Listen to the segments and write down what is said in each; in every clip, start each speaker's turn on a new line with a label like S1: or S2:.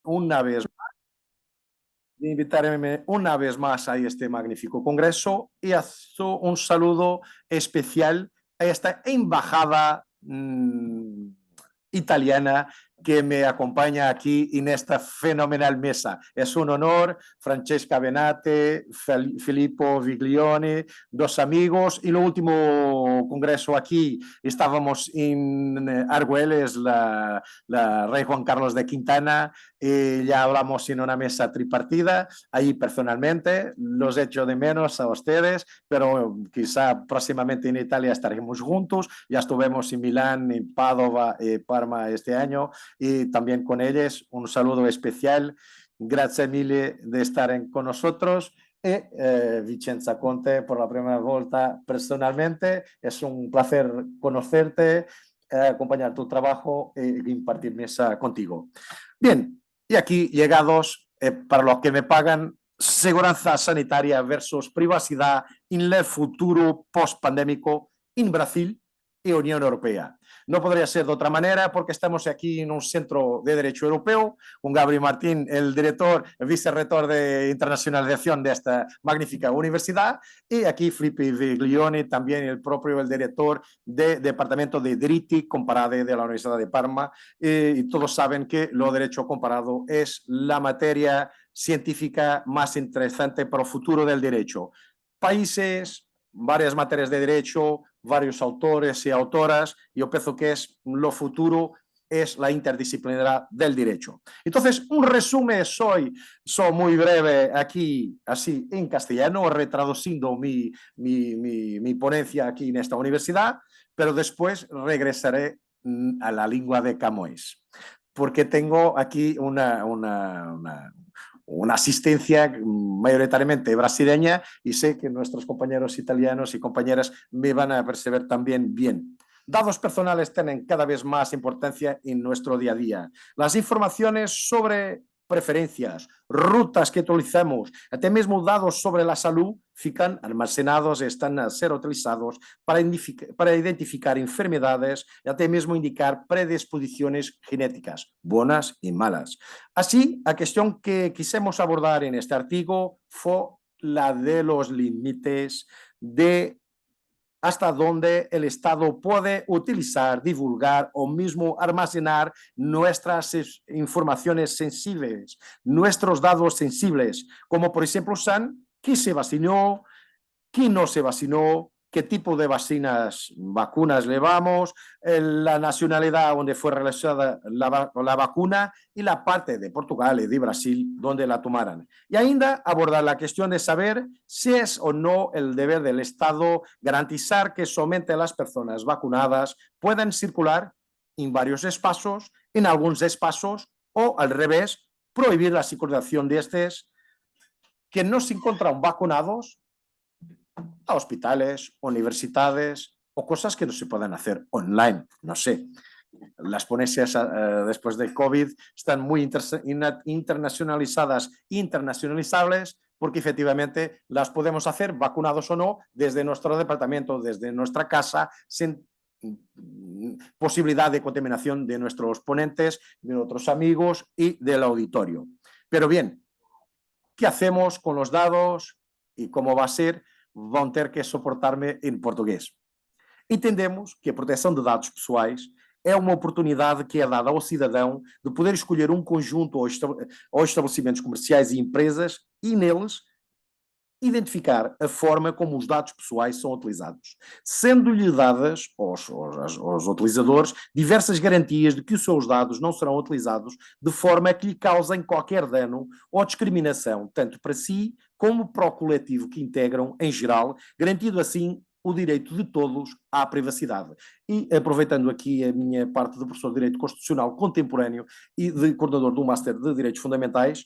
S1: una vez de invitarme una vez más a este magnífico congreso y hago un saludo especial a esta embajada italiana que me acompaña aquí en esta fenomenal mesa. Es un honor, Francesca Benate, Filippo Viglione, dos amigos, y el último congreso aquí estábamos en Argüelles, la Rey Juan Carlos de Quintana, y ya hablamos en una mesa tripartida, ahí personalmente, los echo de menos a ustedes, pero quizá próximamente en Italia estaremos juntos, ya estuvimos en Milán, en Padova, Parma este año, y también con ellos un saludo especial. Grazie mille de estar con nosotros. Vicenza Conte, por la primera volta personalmente, es un placer conocerte, acompañar tu trabajo e impartir mesa contigo. Bien, y aquí llegados, para los que me pagan, seguridad sanitaria versus privacidad en el futuro post-pandémico en Brasil y Unión Europea. No podría ser de otra manera porque estamos aquí en un centro de derecho europeo con Gabriel Martín, el director, el vicerrector de internacionalización de esta magnífica universidad, y aquí Felipe Viglione, también el propio el director del Departamento de Diritti Comparade de la Universidad de Parma, y todos saben que lo derecho comparado es la materia científica más interesante para el futuro del derecho. Países, varias materias de derecho, varios autores y autoras, yo pienso que es lo futuro, es la interdisciplinaridad del derecho. Entonces, un resumen soy muy breve aquí, así en castellano, retraduciendo mi ponencia aquí en esta universidad, pero después regresaré a la lengua de Camões, porque tengo aquí una asistencia mayoritariamente brasileña y sé que nuestros compañeros italianos y compañeras me van a percibir también bien. Datos personales tienen cada vez más importancia en nuestro día a día. Las informaciones sobre preferencias, rutas que utilizamos, até mesmo dados sobre la salud, fican almacenados e están a ser utilizados para identificar enfermedades e até mesmo indicar predisposiciones genéticas, buenas y malas. Así, la cuestión que quisimos abordar en este artículo fue la de los límites de hasta dónde el Estado puede utilizar, divulgar o mismo almacenar nuestras informaciones sensibles, nuestros datos sensibles, como por ejemplo son quién se vacunó, quién no se vacunó, qué tipo de vacunas llevamos, la nacionalidad donde fue realizada la vacuna y la parte de Portugal y de Brasil donde la tomaran. Y ainda abordar la cuestión de saber si es o no el deber del Estado garantizar que solamente las personas vacunadas puedan circular en varios espacios, en algunos espacios, o al revés, prohibir la circulación de estos que no se encuentran vacunados a hospitales, universidades o cosas que no se pueden hacer online, no sé. Las ponencias después del COVID están muy internacionalizadas, internacionalizables, porque efectivamente las podemos hacer, vacunados o no, desde nuestro departamento, desde nuestra casa, sin posibilidad de contaminación de nuestros ponentes, de otros amigos y del auditorio. Pero bien, ¿qué hacemos con los datos y cómo va a ser? Vão ter que suportar-me em português. Entendemos que a proteção de dados pessoais é uma oportunidade que é dada ao cidadão de poder escolher um conjunto ou estabelecimentos comerciais e empresas e neles identificar a forma como os dados pessoais são utilizados, sendo-lhe dadas aos utilizadores diversas garantias de que os seus dados não serão utilizados de forma que lhe causem qualquer dano ou discriminação, tanto para si como para o coletivo que integram em geral, garantindo assim o direito de todos à privacidade. E aproveitando aqui a minha parte de professor de Direito Constitucional Contemporâneo e de coordenador do Master de Direitos Fundamentais,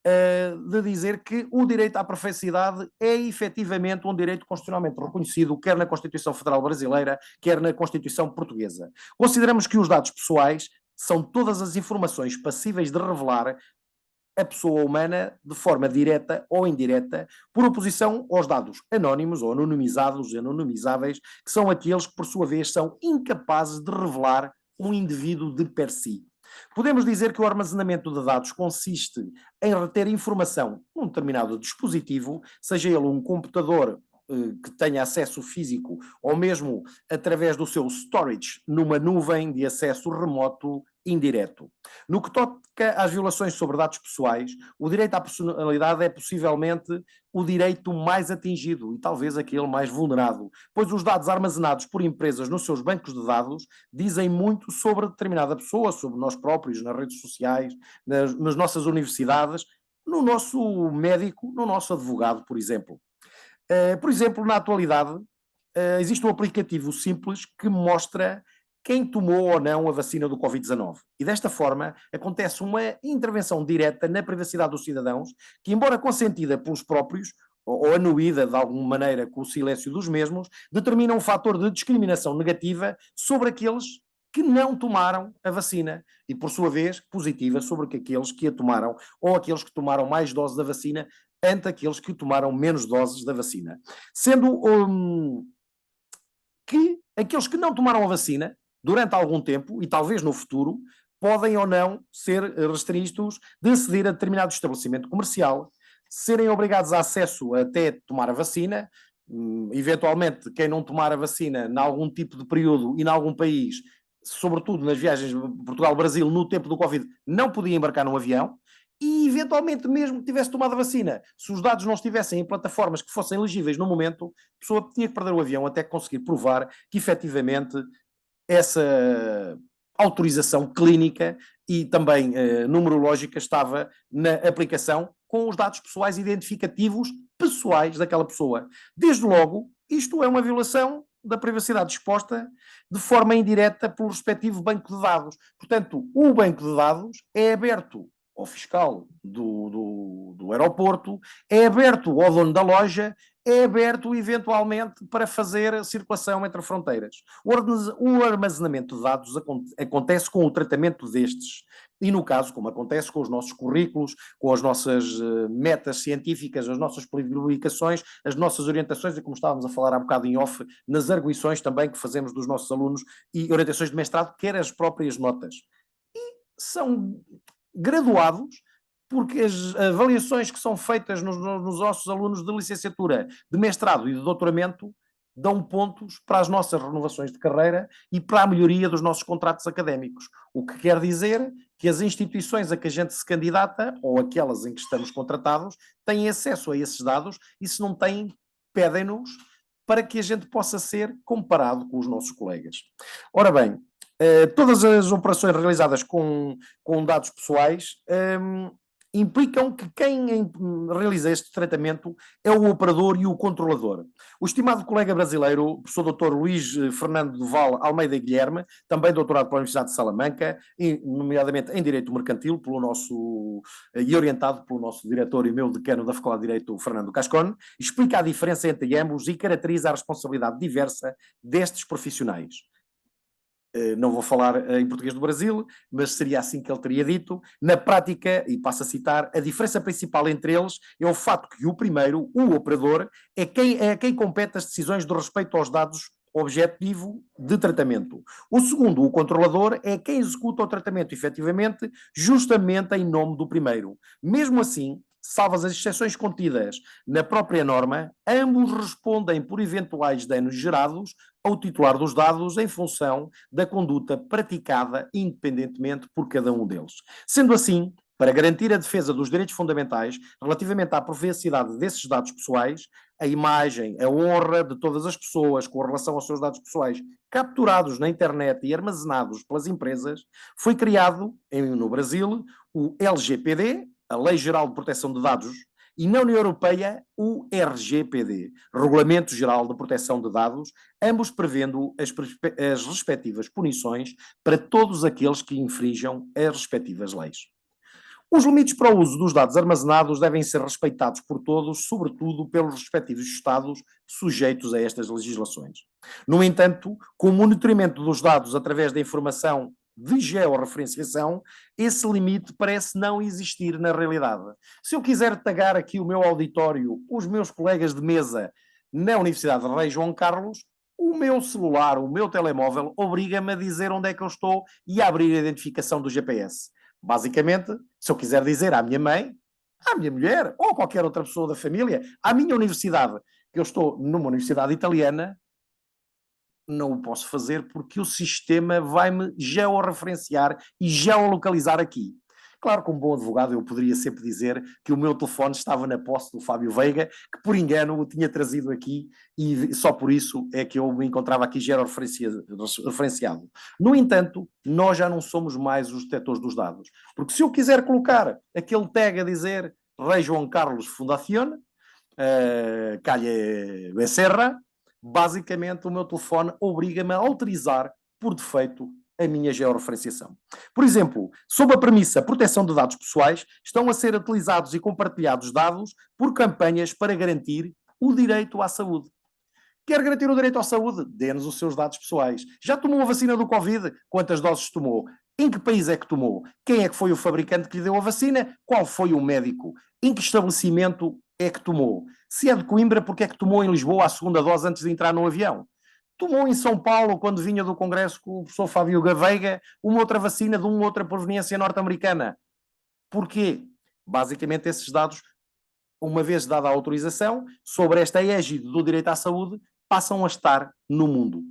S1: de dizer que o direito à privacidade é efetivamente um direito constitucionalmente reconhecido, quer na Constituição Federal Brasileira, quer na Constituição Portuguesa. Consideramos que os dados pessoais são todas as informações passíveis de revelar a pessoa humana de forma direta ou indireta, por oposição aos dados anónimos ou anonimizados e anonimizáveis, que são aqueles que, por sua vez, são incapazes de revelar um indivíduo de per si. Podemos dizer que o armazenamento de dados consiste em reter informação num determinado dispositivo, seja ele um computador que tenha acesso físico ou mesmo através do seu storage numa nuvem de acesso remoto indireto. No que toca às violações sobre dados pessoais, o direito à personalidade é possivelmente o direito mais atingido e talvez aquele mais vulnerado, pois os dados armazenados por empresas nos seus bancos de dados dizem muito sobre determinada pessoa, sobre nós próprios, nas redes sociais, nas nossas universidades, no nosso médico, no nosso advogado, por exemplo. Por exemplo, na atualidade, existe um aplicativo simples que mostra quem tomou ou não a vacina do Covid-19. E desta forma, acontece uma intervenção direta na privacidade dos cidadãos, que, embora consentida pelos próprios, ou anuída de alguma maneira com o silêncio dos mesmos, determina um fator de discriminação negativa sobre aqueles que não tomaram a vacina e, por sua vez, positiva sobre aqueles que a tomaram ou aqueles que tomaram mais doses da vacina ante aqueles que tomaram menos doses da vacina. Sendo que aqueles que não tomaram a vacina, durante algum tempo, e talvez no futuro, podem ou não ser restritos de aceder a determinado estabelecimento comercial, serem obrigados a acesso até tomar a vacina, eventualmente quem não tomar a vacina em algum tipo de período e em algum país, sobretudo nas viagens de Portugal-Brasil, no tempo do Covid, não podia embarcar num avião, e eventualmente mesmo que tivesse tomado a vacina, se os dados não estivessem em plataformas que fossem elegíveis no momento, a pessoa tinha que perder o avião até conseguir provar que efetivamente essa autorização clínica e também numerológica estava na aplicação com os dados pessoais identificativos pessoais daquela pessoa. Desde logo, isto é uma violação da privacidade exposta de forma indireta pelo respectivo banco de dados. Portanto, o banco de dados é aberto ao fiscal do aeroporto, é aberto ao dono da loja, é aberto eventualmente para fazer circulação entre fronteiras. O armazenamento de dados acontece com o tratamento destes. E no caso, como acontece com os nossos currículos, com as nossas metas científicas, as nossas publicações, as nossas orientações, e como estávamos a falar há bocado em off, nas arguições também que fazemos dos nossos alunos e orientações de mestrado, quer as próprias notas. E são graduados, porque as avaliações que são feitas nos nossos alunos de licenciatura, de mestrado e de doutoramento dão pontos para as nossas renovações de carreira e para a melhoria dos nossos contratos académicos. O que quer dizer que as instituições a que a gente se candidata, ou aquelas em que estamos contratados, têm acesso a esses dados e, se não têm, pedem-nos para que a gente possa ser comparado com os nossos colegas. Ora bem, todas as operações realizadas com dados pessoais implicam que quem realiza este tratamento é o operador e o controlador. O estimado colega brasileiro, o professor Dr. Luís Fernando Duval Almeida Guilherme, também doutorado pela Universidade de Salamanca, nomeadamente em Direito Mercantil, e orientado pelo nosso diretor e meu decano da Faculdade de Direito, Fernando Cascone, explica a diferença entre ambos e caracteriza a responsabilidade diversa destes profissionais. Não vou falar em português do Brasil, mas seria assim que ele teria dito. Na prática, e passo a citar, a diferença principal entre eles é o fato que o primeiro, o operador, é quem compete as decisões de respeito aos dados objetivo de tratamento. O segundo, o controlador, é quem executa o tratamento efetivamente, justamente em nome do primeiro. Mesmo assim, salvas as exceções contidas na própria norma, ambos respondem por eventuais danos gerados ao titular dos dados em função da conduta praticada independentemente por cada um deles. Sendo assim, para garantir a defesa dos direitos fundamentais relativamente à privacidade desses dados pessoais, a imagem, a honra de todas as pessoas com relação aos seus dados pessoais capturados na internet e armazenados pelas empresas, foi criado no Brasil o LGPD, a Lei Geral de Proteção de Dados, e na União Europeia o RGPD, Regulamento Geral de Proteção de Dados, ambos prevendo as respectivas punições para todos aqueles que infringam as respectivas leis. Os limites para o uso dos dados armazenados devem ser respeitados por todos, sobretudo pelos respectivos Estados sujeitos a estas legislações. No entanto, com o monitoramento dos dados através da informação de georreferenciação, esse limite parece não existir na realidade. Se eu quiser tagar aqui o meu auditório, os meus colegas de mesa na Universidade de Rei João Carlos, O meu celular, o meu telemóvel, obriga-me a dizer onde é que eu estou e a abrir a identificação do GPS. Basicamente, se eu quiser dizer à minha mãe, à minha mulher ou a qualquer outra pessoa da família, à minha universidade, que eu estou numa universidade italiana, não o posso fazer porque o sistema vai-me georreferenciar e geolocalizar aqui. Claro, como bom advogado, eu poderia sempre dizer que o meu telefone estava na posse do Fábio Veiga, que por engano o tinha trazido aqui e só por isso é que eu me encontrava aqui georreferenciado. No entanto, nós já não somos mais os detentores dos dados. Porque se eu quiser colocar aquele tag a dizer Rei João Carlos Fundación, Calle Becerra, basicamente o meu telefone obriga-me a autorizar por defeito a minha georreferenciação. Por exemplo, sob a premissa proteção de dados pessoais, estão a ser utilizados e compartilhados dados por campanhas para garantir o direito à saúde. Quer garantir o direito à saúde? Dê-nos os seus dados pessoais. Já tomou a vacina do Covid? Quantas doses tomou? Em que país é que tomou? Quem é que foi o fabricante que lhe deu a vacina? Qual foi o médico? Em que estabelecimento é que tomou? Se é de Coimbra, porque é que tomou em Lisboa a segunda dose antes de entrar no avião? Tomou em São Paulo, quando vinha do Congresso com o professor Fábio Veiga, uma outra vacina de uma outra proveniência norte-americana. Porquê? Basicamente esses dados, uma vez dada a autorização, sobre esta égide do direito à saúde, passam a estar no mundo.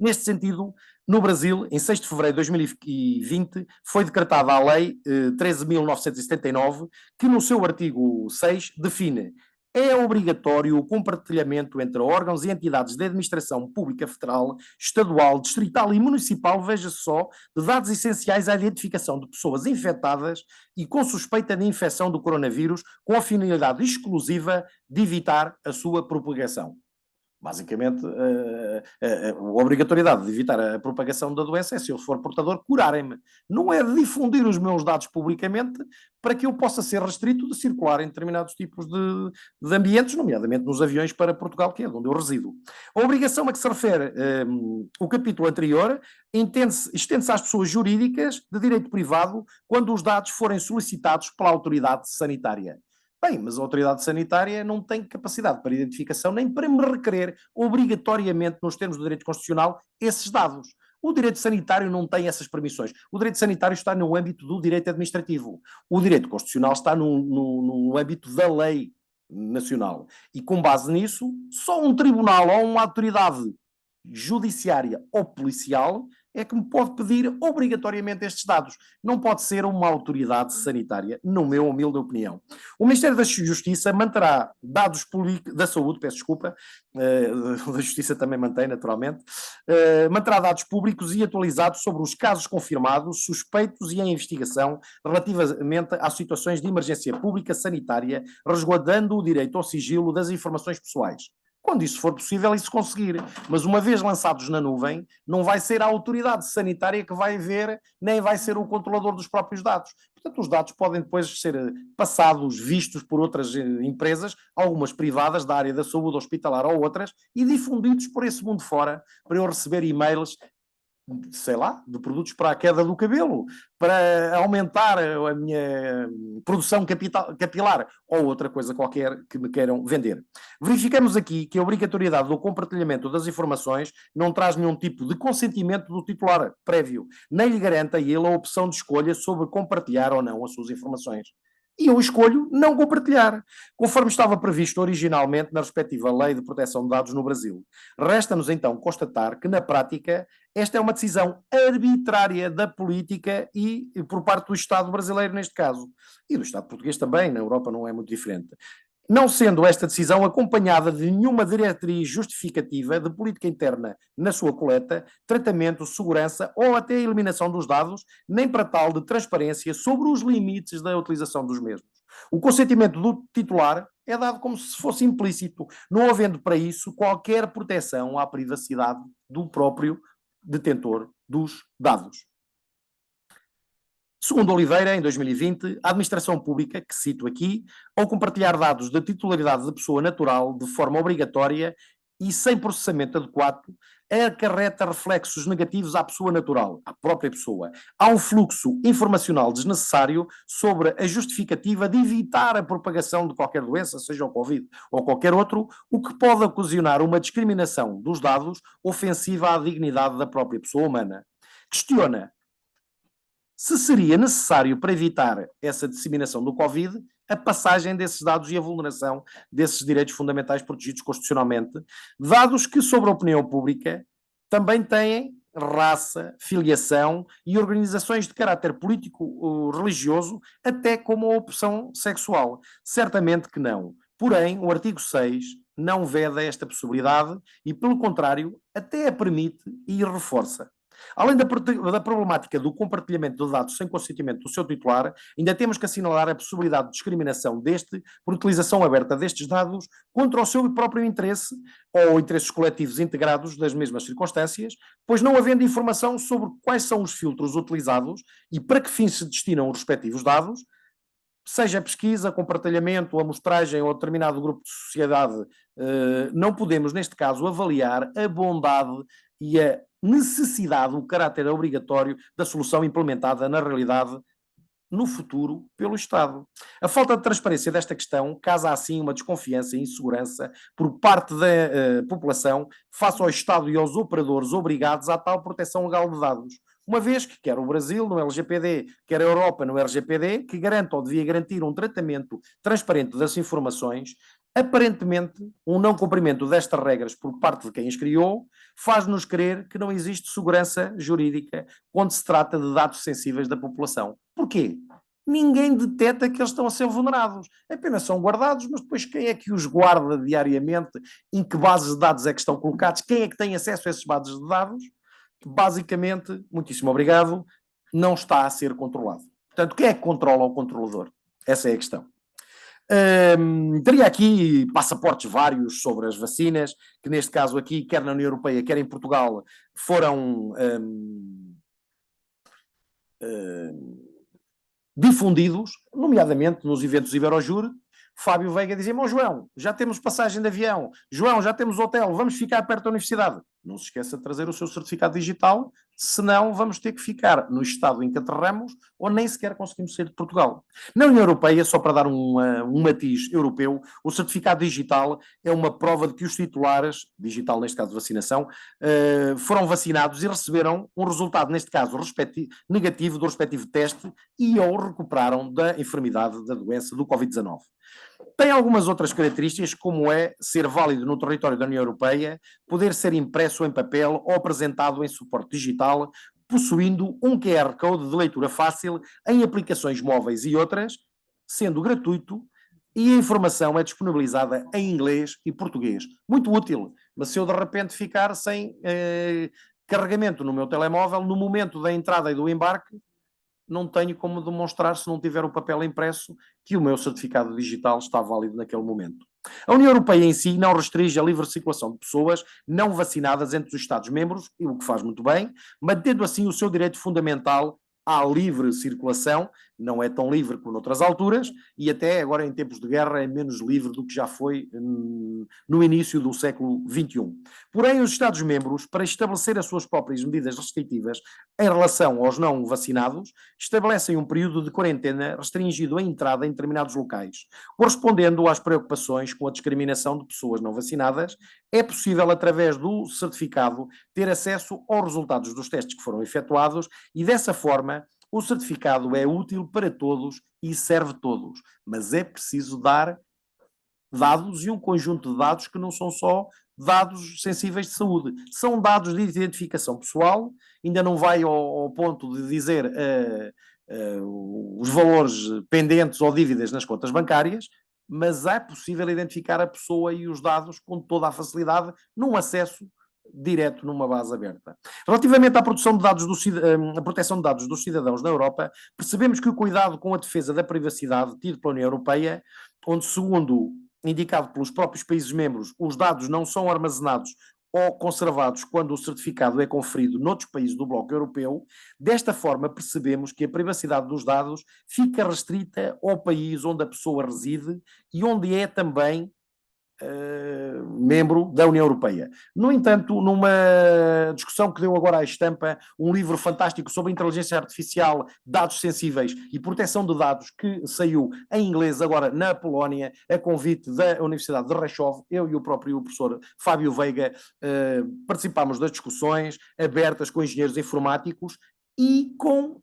S1: Neste sentido, no Brasil, em 6 de fevereiro de 2020, foi decretada a Lei 13.979, que no seu artigo 6 define: é obrigatório o compartilhamento entre órgãos e entidades de administração pública federal, estadual, distrital e municipal, veja só, de dados essenciais à identificação de pessoas infectadas e com suspeita de infecção do coronavírus, com a finalidade exclusiva de evitar a sua propagação. Basicamente, a obrigatoriedade de evitar a propagação da doença é, se eu for portador, curarem-me. Não é difundir os meus dados publicamente para que eu possa ser restrito de circular em determinados tipos de ambientes, nomeadamente nos aviões para Portugal, que é onde eu resido. A obrigação a que se refere o capítulo anterior estende-se às pessoas jurídicas de direito privado quando os dados forem solicitados pela autoridade sanitária. Bem, mas a autoridade sanitária não tem capacidade para identificação nem para me requerer obrigatoriamente, nos termos do direito constitucional, esses dados. O direito sanitário não tem essas permissões. O direito sanitário está no âmbito do direito administrativo. O direito constitucional está no âmbito da lei nacional. E com base nisso, só um tribunal ou uma autoridade judiciária ou policial é que me pode pedir obrigatoriamente estes dados. Não pode ser uma autoridade sanitária, no meu humilde opinião. O Ministério da Justiça manterá dados públicos, da saúde, peço desculpa, da Justiça também mantém, naturalmente, manterá dados públicos e atualizados sobre os casos confirmados, suspeitos e em investigação relativamente às situações de emergência pública sanitária, resguardando o direito ao sigilo das informações pessoais. Quando isso for possível e se conseguir. Mas uma vez lançados na nuvem, não vai ser a autoridade sanitária que vai ver, nem vai ser o controlador dos próprios dados. Portanto, os dados podem depois ser passados, vistos por outras empresas, algumas privadas da área da saúde hospitalar ou outras, e difundidos por esse mundo fora, para eu receber e-mails, sei lá, de produtos para a queda do cabelo, para aumentar a minha produção capilar ou outra coisa qualquer que me queiram vender. Verificamos aqui que a obrigatoriedade do compartilhamento das informações não traz nenhum tipo de consentimento do titular prévio, nem lhe garante a ele a opção de escolha sobre compartilhar ou não as suas informações. E eu escolho não compartilhar, conforme estava previsto originalmente na respectiva Lei de Proteção de Dados no Brasil. Resta-nos então constatar que, na prática, esta é uma decisão arbitrária da política e por parte do Estado brasileiro, neste caso. E do Estado português também, na Europa não é muito diferente. Não sendo esta decisão acompanhada de nenhuma diretriz justificativa de política interna na sua coleta, tratamento, segurança ou até a eliminação dos dados, nem para tal de transparência sobre os limites da utilização dos mesmos. O consentimento do titular é dado como se fosse implícito, não havendo para isso qualquer proteção à privacidade do próprio detentor dos dados. Segundo Oliveira, em 2020, a administração pública, que cito aqui, ao compartilhar dados da titularidade de pessoa natural de forma obrigatória e sem processamento adequado, acarreta reflexos negativos à pessoa natural, à própria pessoa. Há um fluxo informacional desnecessário sobre a justificativa de evitar a propagação de qualquer doença, seja o Covid ou qualquer outro, o que pode ocasionar uma discriminação dos dados ofensiva à dignidade da própria pessoa humana. Questiona se seria necessário, para evitar essa disseminação do Covid, a passagem desses dados e a vulneração desses direitos fundamentais protegidos constitucionalmente, dados que, sobre a opinião pública, também têm raça, filiação e organizações de caráter político-religioso, até como a opção sexual. Certamente que não. Porém, o artigo 6 não veda esta possibilidade e, pelo contrário, até a permite e reforça. Além da problemática do compartilhamento de dados sem consentimento do seu titular, ainda temos que assinalar a possibilidade de discriminação deste por utilização aberta destes dados contra o seu próprio interesse ou interesses coletivos integrados das mesmas circunstâncias, pois não havendo informação sobre quais são os filtros utilizados e para que fins se destinam os respectivos dados, seja a pesquisa, compartilhamento, amostragem ou determinado grupo de sociedade, não podemos, neste caso, avaliar a bondade e a necessidade, o caráter obrigatório da solução implementada na realidade no futuro pelo Estado. A falta de transparência desta questão causa assim uma desconfiança e insegurança por parte da população face ao Estado e aos operadores obrigados à tal proteção legal de dados. Uma vez que quer o Brasil no LGPD, quer a Europa no RGPD, que garanta ou devia garantir um tratamento transparente das informações, aparentemente, um não cumprimento destas regras por parte de quem as criou faz-nos crer que não existe segurança jurídica quando se trata de dados sensíveis da população. Porquê? Ninguém detecta que eles estão a ser vulnerados. Apenas são guardados, mas depois quem é que os guarda diariamente? Em que bases de dados é que estão colocados? Quem é que tem acesso a esses bases de dados? Basicamente, muitíssimo obrigado, não está a ser controlado. Portanto, quem é que controla o controlador? Essa é a questão. Teria aqui passaportes vários sobre as vacinas, que neste caso aqui, quer na União Europeia, quer em Portugal, foram difundidos, nomeadamente nos eventos Iberojur. Fábio Veiga dizia-me: João, já temos passagem de avião, João, já temos hotel, vamos ficar perto da universidade. Não se esqueça de trazer o seu certificado digital, senão vamos ter que ficar no estado em que aterramos ou nem sequer conseguimos sair de Portugal. Na União Europeia, só para dar um matiz europeu, o certificado digital é uma prova de que os titulares, digital neste caso de vacinação, foram vacinados e receberam um resultado, neste caso negativo do respectivo teste e ou recuperaram da enfermidade da doença do Covid-19. Tem algumas outras características, como é ser válido no território da União Europeia, poder ser impresso em papel ou apresentado em suporte digital, possuindo um QR Code de leitura fácil em aplicações móveis e outras, sendo gratuito, e a informação é disponibilizada em inglês e português. Muito útil, mas se eu de repente ficar sem carregamento no meu telemóvel, no momento da entrada e do embarque, não tenho como demonstrar, se não tiver o papel impresso, que o meu certificado digital está válido naquele momento. A União Europeia em si não restringe a livre circulação de pessoas não vacinadas entre os Estados-membros, o que faz muito bem, mantendo assim o seu direito fundamental à livre circulação, não é tão livre como noutras alturas, e até agora em tempos de guerra é menos livre do que já foi no início do século XXI. Porém, os Estados-membros, para estabelecer as suas próprias medidas restritivas em relação aos não vacinados, estabelecem um período de quarentena restringido à entrada em determinados locais. Correspondendo às preocupações com a discriminação de pessoas não vacinadas, é possível, através do certificado, ter acesso aos resultados dos testes que foram efetuados e, dessa forma, o certificado é útil para todos e serve todos, mas é preciso dar dados e um conjunto de dados que não são só dados sensíveis de saúde, são dados de identificação pessoal, ainda não vai ao ponto de dizer os valores pendentes ou dívidas nas contas bancárias, mas é possível identificar a pessoa e os dados com toda a facilidade num acesso direto numa base aberta. Relativamente à proteção de dados a proteção de dados dos cidadãos na Europa, percebemos que o cuidado com a defesa da privacidade tido pela União Europeia, onde, segundo indicado pelos próprios países-membros, os dados não são armazenados ou conservados quando o certificado é conferido noutros países do bloco europeu, desta forma percebemos que a privacidade dos dados fica restrita ao país onde a pessoa reside e onde é também membro da União Europeia. No entanto, numa discussão que deu agora à estampa, um livro fantástico sobre inteligência artificial, dados sensíveis e proteção de dados, que saiu em inglês agora na Polónia, a convite da Universidade de Rzeszów, eu e o próprio professor Fábio Veiga participámos das discussões abertas com engenheiros informáticos e com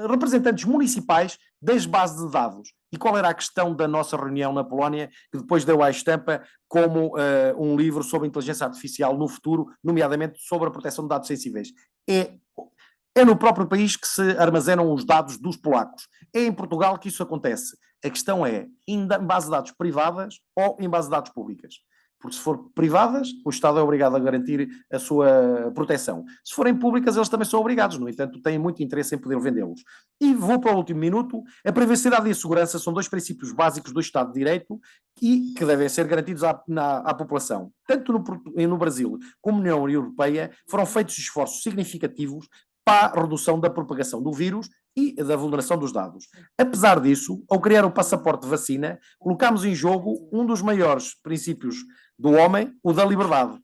S1: representantes municipais das bases de dados. E qual era a questão da nossa reunião na Polónia, que depois deu à estampa como um livro sobre inteligência artificial no futuro, nomeadamente sobre a proteção de dados sensíveis? É no próprio país que se armazenam os dados dos polacos. É em Portugal que isso acontece. A questão é em base de dados privadas ou em base de dados públicas. Porque se for privadas, o Estado é obrigado a garantir a sua proteção. Se forem públicas, eles também são obrigados. No entanto, têm muito interesse em poder vendê-los. E vou para o último minuto. A privacidade e a segurança são dois princípios básicos do Estado de Direito e que devem ser garantidos à população. Tanto no Brasil como na União Europeia foram feitos esforços significativos para a redução da propagação do vírus e da vulneração dos dados. Apesar disso, ao criar o passaporte de vacina, colocámos em jogo um dos maiores princípios do homem, o da liberdade.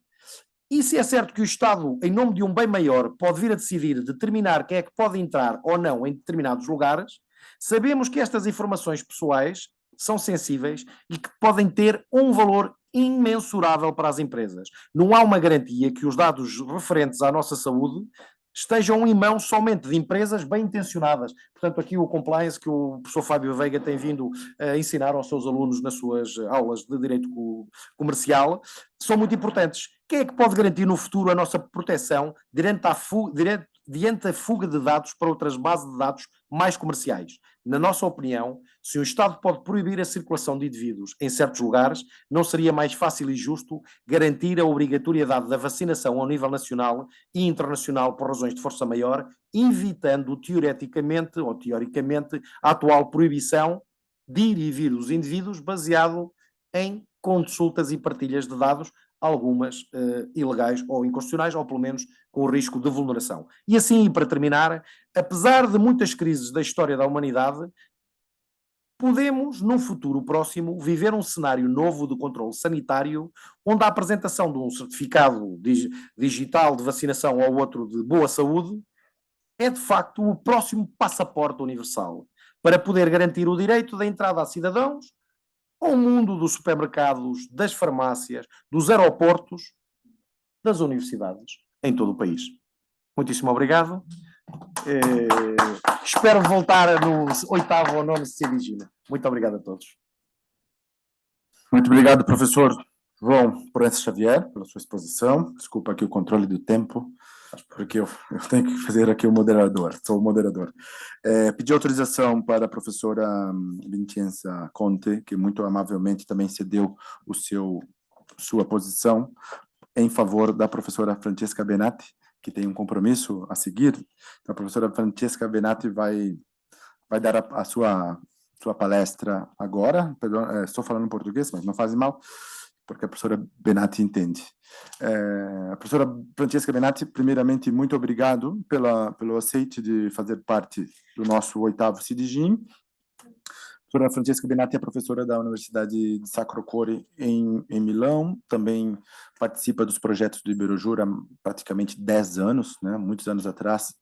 S1: E se é certo que o Estado, em nome de um bem maior, pode vir a decidir determinar quem é que pode entrar ou não em determinados lugares, sabemos que estas informações pessoais são sensíveis e que podem ter um valor imensurável para as empresas. Não há uma garantia que os dados referentes à nossa saúde estejam em mãos somente de empresas bem intencionadas. Portanto, aqui o compliance que o professor Fábio Veiga tem vindo a ensinar aos seus alunos nas suas aulas de direito comercial são muito importantes. Quem é que pode garantir no futuro a nossa proteção diante da fuga de dados para outras bases de dados mais comerciais? Na nossa opinião, se o Estado pode proibir a circulação de indivíduos em certos lugares, não seria mais fácil e justo garantir a obrigatoriedade da vacinação ao nível nacional e internacional por razões de força maior, evitando teoricamente, a atual proibição de ir e vir os indivíduos baseado em consultas e partilhas de dados, algumas ilegais ou inconstitucionais, ou pelo menos com o risco de vulneração. E assim, para terminar, apesar de muitas crises da história da humanidade, podemos, num futuro próximo, viver um cenário novo de controle sanitário, onde a apresentação de um certificado digital de vacinação ou outro de boa saúde é, de facto, o próximo passaporte universal para poder garantir o direito da entrada a cidadãos ao mundo dos supermercados, das farmácias, dos aeroportos, das universidades, em todo o país. Muitíssimo obrigado. Espero voltar no 8º ou 9º CDG. Muito obrigado a todos.
S2: Muito obrigado, professor João Proença Xavier, pela sua exposição. Desculpa aqui o controle do tempo, porque eu tenho que fazer aqui o moderador, sou o moderador. Pedi autorização para a professora Vincenza Conte, que muito amavelmente também cedeu sua posição em favor da professora Francesca Benatti, que tem um compromisso a seguir. Então, a professora Francesca Benatti vai dar a sua palestra agora. Perdão, estou falando em português, mas não faz mal, porque a professora Benatti entende. A professora Francesca Benatti, primeiramente, muito obrigado pelo aceite de fazer parte do nosso 8º CDG. A professora Francesca Benatti é professora da Universidade de Sacro Cuore em Milão, também participa dos projetos do Iberojur há praticamente 10 anos, né? Muitos anos atrás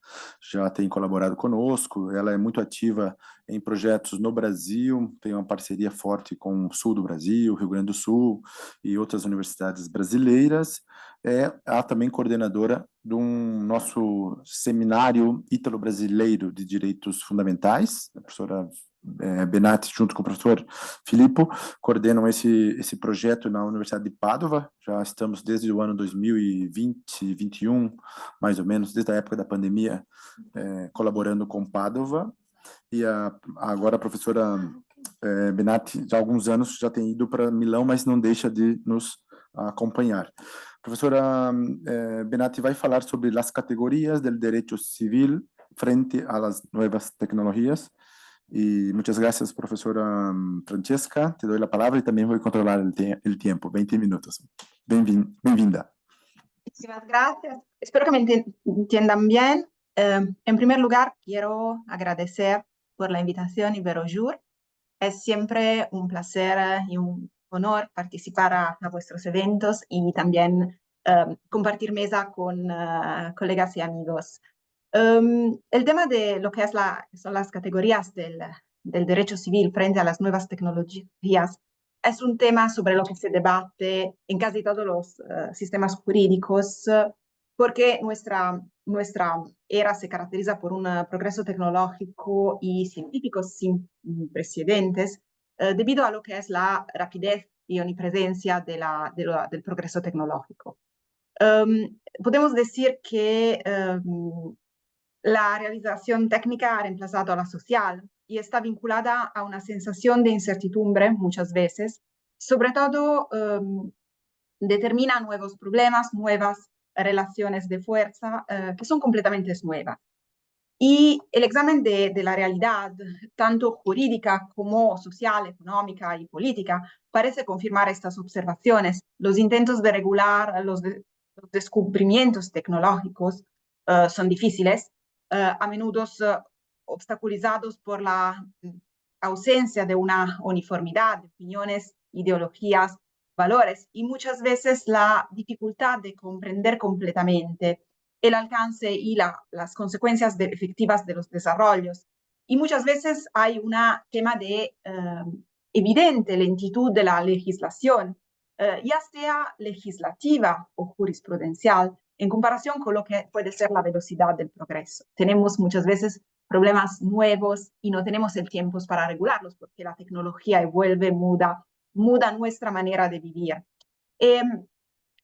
S2: já tem colaborado conosco. Ela é muito ativa em projetos no Brasil, tem uma parceria forte com o sul do Brasil, Rio Grande do Sul e outras universidades brasileiras. É também coordenadora de um nosso seminário ítalo-brasileiro de direitos fundamentais. A professora Benatti, junto com o professor Filippo, coordenam esse projeto na Universidade de Padova. Já estamos desde o ano 2020, 2021, mais ou menos, desde a época da pandemia, colaborando com Padova. E agora a professora Benatti, já há alguns anos, já tem ido para Milão, mas não deixa de nos acompanhar. A professora Benatti vai falar sobre as categorias do direito civil frente às novas tecnologias. Y muchas gracias, profesora Francesca. Te doy la palabra y también voy a controlar el tiempo, 20 minutos. Bienvenida.
S3: Muchísimas gracias. Espero que me entiendan bien. En primer lugar, quiero agradecer por la invitación Iberojur. Es siempre un placer y un honor participar a vuestros eventos y también compartir mesa con colegas y amigos. El tema de lo que son las categorías del derecho civil frente a las nuevas tecnologías es un tema sobre lo que se debate en casi todos los sistemas jurídicos, porque nuestra era se caracteriza por un progreso tecnológico y científico sin precedentes, debido a lo que es la rapidez y omnipresencia del progreso tecnológico. Podemos decir que la realización técnica ha reemplazado a la social y está vinculada a una sensación de incertidumbre muchas veces. Sobre todo, determina nuevos problemas, nuevas relaciones de fuerza que son completamente nuevas. Y el examen de la realidad, tanto jurídica como social, económica y política, parece confirmar estas observaciones. Los intentos de regular los descubrimientos tecnológicos son difíciles, a menudo obstaculizados por la ausencia de una uniformidad de opiniones, ideologías, valores y muchas veces la dificultad de comprender completamente el alcance y las consecuencias efectivas de los desarrollos. Y muchas veces hay un tema de evidente lentitud de la legislación, ya sea legislativa o jurisprudencial, en comparación con lo que puede ser la velocidad del progreso. Tenemos muchas veces problemas nuevos y no tenemos el tiempo para regularlos porque la tecnología evuelve, muda nuestra manera de vivir.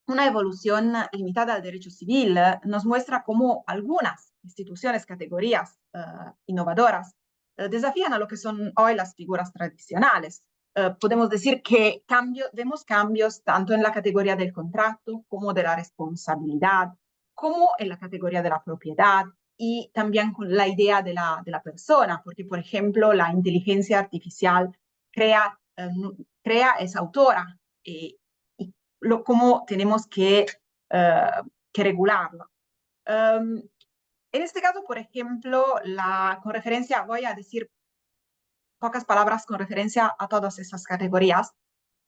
S3: Una evolución limitada al derecho civil nos muestra cómo algunas instituciones, categorías innovadoras desafían a lo que son hoy las figuras tradicionales. Podemos decir que vemos cambios tanto en la categoría del contrato como de la responsabilidad, como en la categoría de la propiedad y también con la idea de la persona, porque, por ejemplo, la inteligencia artificial crea es autora y cómo tenemos que regularlo. En este caso, por ejemplo, con referencia, voy a decir pocas palabras con referencia a todas esas categorías,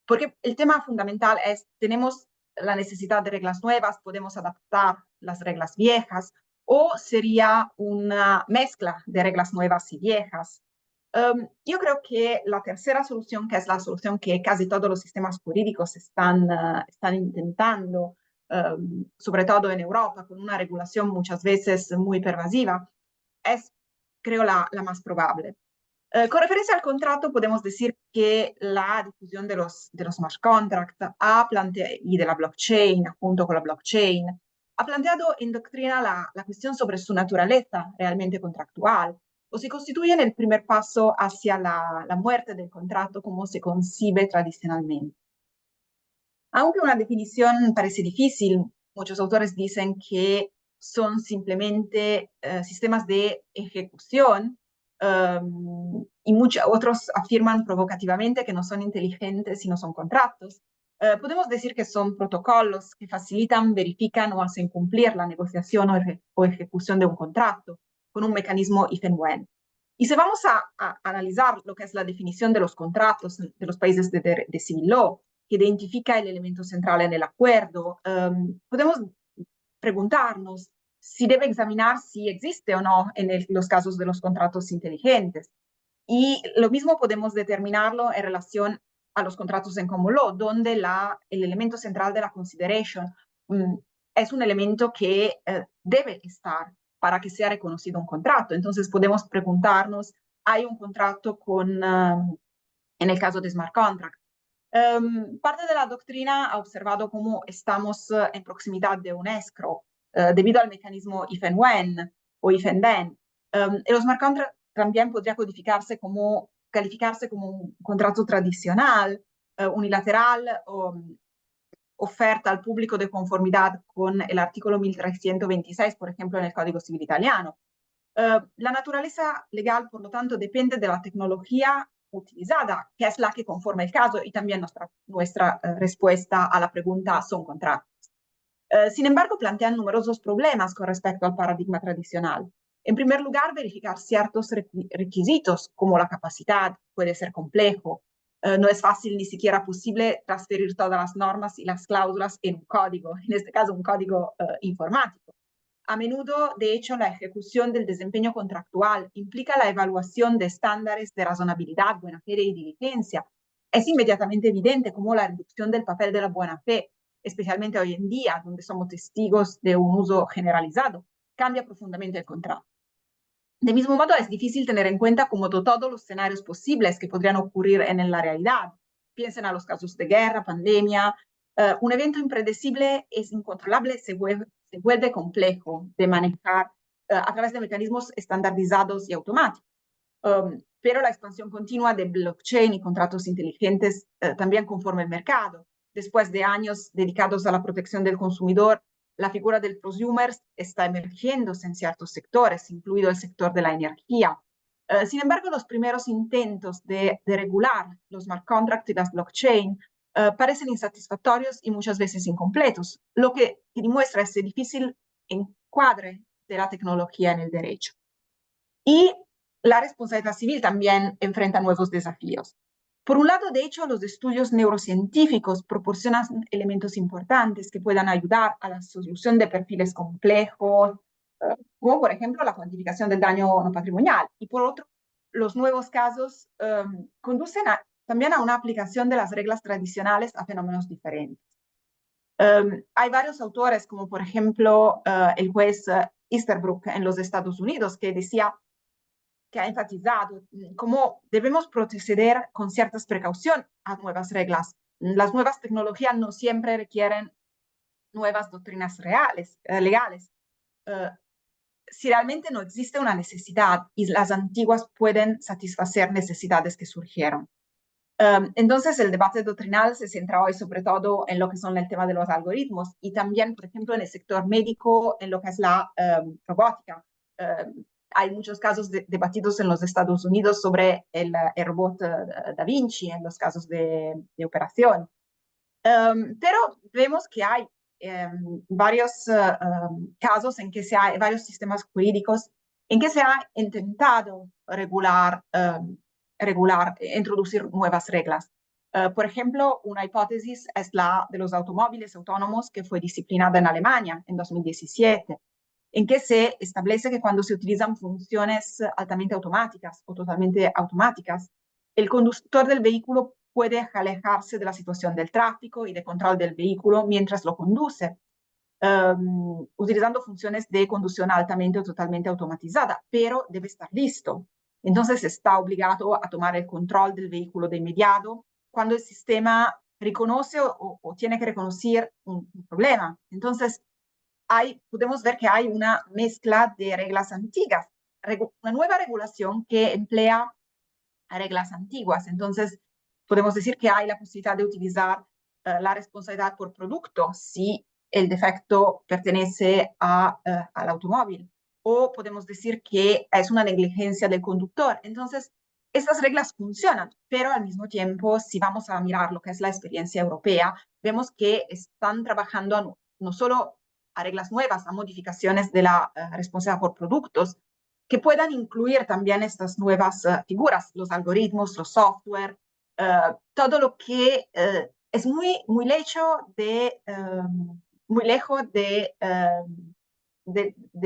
S3: porque el tema fundamental es, tenemos la necesidad de reglas nuevas, podemos adaptar las reglas viejas, o sería una mezcla de reglas nuevas y viejas. Yo creo que la tercera solución, que es la solución que casi todos los sistemas jurídicos están intentando, sobre todo en Europa, con una regulación muchas veces muy pervasiva, es, creo, la más probable. Con referencia al contrato, podemos decir que la difusión de los smart contracts y de la blockchain, junto con la blockchain, ha planteado en doctrina la cuestión sobre su naturaleza realmente contractual, o se constituyen el primer paso hacia la muerte del contrato como se concibe tradicionalmente. Aunque una definición parece difícil, muchos autores dicen que son simplemente sistemas de ejecución y otros afirman provocativamente que no son inteligentes y no son contratos. Podemos decir que son protocolos que facilitan, verifican o hacen cumplir la negociación o ejecución de un contrato con un mecanismo if and when. Y si vamos a analizar lo que es la definición de los contratos de los países de civil law, que identifica el elemento central en el acuerdo, podemos preguntarnos si debe examinar si existe o no en los casos de los contratos inteligentes. Y lo mismo podemos determinarlo en relación a los contratos en common law, donde el elemento central de la consideration es un elemento que debe estar para que sea reconocido un contrato. Entonces podemos preguntarnos, ¿hay un contrato en el caso de smart contract? Parte de la doctrina ha observado cómo estamos en proximidad de un escrow debido al mecanismo if and when o if and then. El smart contract también podría calificarse como un contrato tradicional, unilateral, oferta al público de conformidad con el artículo 1326, por ejemplo, en el Código Civil italiano. La naturaleza legal, por lo tanto, depende de la tecnología utilizada, que es la que conforma el caso, y también nuestra respuesta a la pregunta son contratos. Sin embargo, plantean numerosos problemas con respecto al paradigma tradicional. En primer lugar, verificar ciertos requisitos, como la capacidad, puede ser complejo. no es fácil ni siquiera posible transferir todas las normas y las cláusulas en un código, en este caso un código informático. A menudo, de hecho, la ejecución del desempeño contractual implica la evaluación de estándares de razonabilidad, buena fe y diligencia. Es inmediatamente evidente cómo la reducción del papel de la buena fe, especialmente hoy en día, donde somos testigos de un uso generalizado, cambia profundamente el contrato. De mismo modo, es difícil tener en cuenta como todos los escenarios posibles que podrían ocurrir en la realidad. Piensen a los casos de guerra, pandemia. Un evento impredecible es incontrolable, se vuelve complejo de manejar a través de mecanismos estandarizados y automáticos. Pero la expansión continua de blockchain y contratos inteligentes también conforma el mercado. Después de años dedicados a la protección del consumidor, la figura del prosumer está emergiéndose en ciertos sectores, incluido el sector de la energía. Sin embargo, los primeros intentos de regular los smart contracts y las blockchain parecen insatisfactorios y muchas veces incompletos, lo que demuestra ese difícil encuadre de la tecnología en el derecho. Y la responsabilidad civil también enfrenta nuevos desafíos. Por un lado, de hecho, los estudios neurocientíficos proporcionan elementos importantes que puedan ayudar a la solución de perfiles complejos, como por ejemplo la cuantificación del daño no patrimonial. Y por otro, los nuevos casos conducen también a una aplicación de las reglas tradicionales a fenómenos diferentes. Hay varios autores, como por ejemplo el juez Easterbrook en los Estados Unidos, que decía que ha enfatizado cómo debemos proceder con ciertas precauciones a nuevas reglas. Las nuevas tecnologías no siempre requieren nuevas doctrinas legales. Si realmente no existe una necesidad y las antiguas pueden satisfacer necesidades que surgieron. Entonces, el debate doctrinal se centra hoy sobre todo en lo que son el tema de los algoritmos y también, por ejemplo, en el sector médico, en lo que es la robótica. Hay muchos casos debatidos en los Estados Unidos sobre el robot Da Vinci en los casos de operación. Pero vemos que hay varios casos en que varios sistemas jurídicos en que se ha intentado introducir nuevas reglas. Por ejemplo, una hipótesis es la de los automóviles autónomos que fue disciplinada en Alemania en 2017, en que se establece que cuando se utilizan funciones altamente automáticas o totalmente automáticas, el conductor del vehículo puede alejarse de la situación del tráfico y de control del vehículo mientras lo conduce, utilizando funciones de conducción altamente o totalmente automatizada, pero debe estar listo. Entonces está obligado a tomar el control del vehículo de inmediato cuando el sistema reconoce o tiene que reconocer un problema. Entonces, podemos ver que hay una mezcla de reglas antiguas, una nueva regulación que emplea reglas antiguas. Entonces, podemos decir que hay la posibilidad de utilizar la responsabilidad por producto si el defecto pertenece al automóvil. O podemos decir que es una negligencia del conductor. Entonces, estas reglas funcionan, pero al mismo tiempo, si vamos a mirar lo que es la experiencia europea, vemos que están trabajando no solo a reglas nuevas, a modificaciones de la responsabilidad por productos, que puedan incluir también estas nuevas figuras, los algoritmos, los software, todo lo que es muy lejos de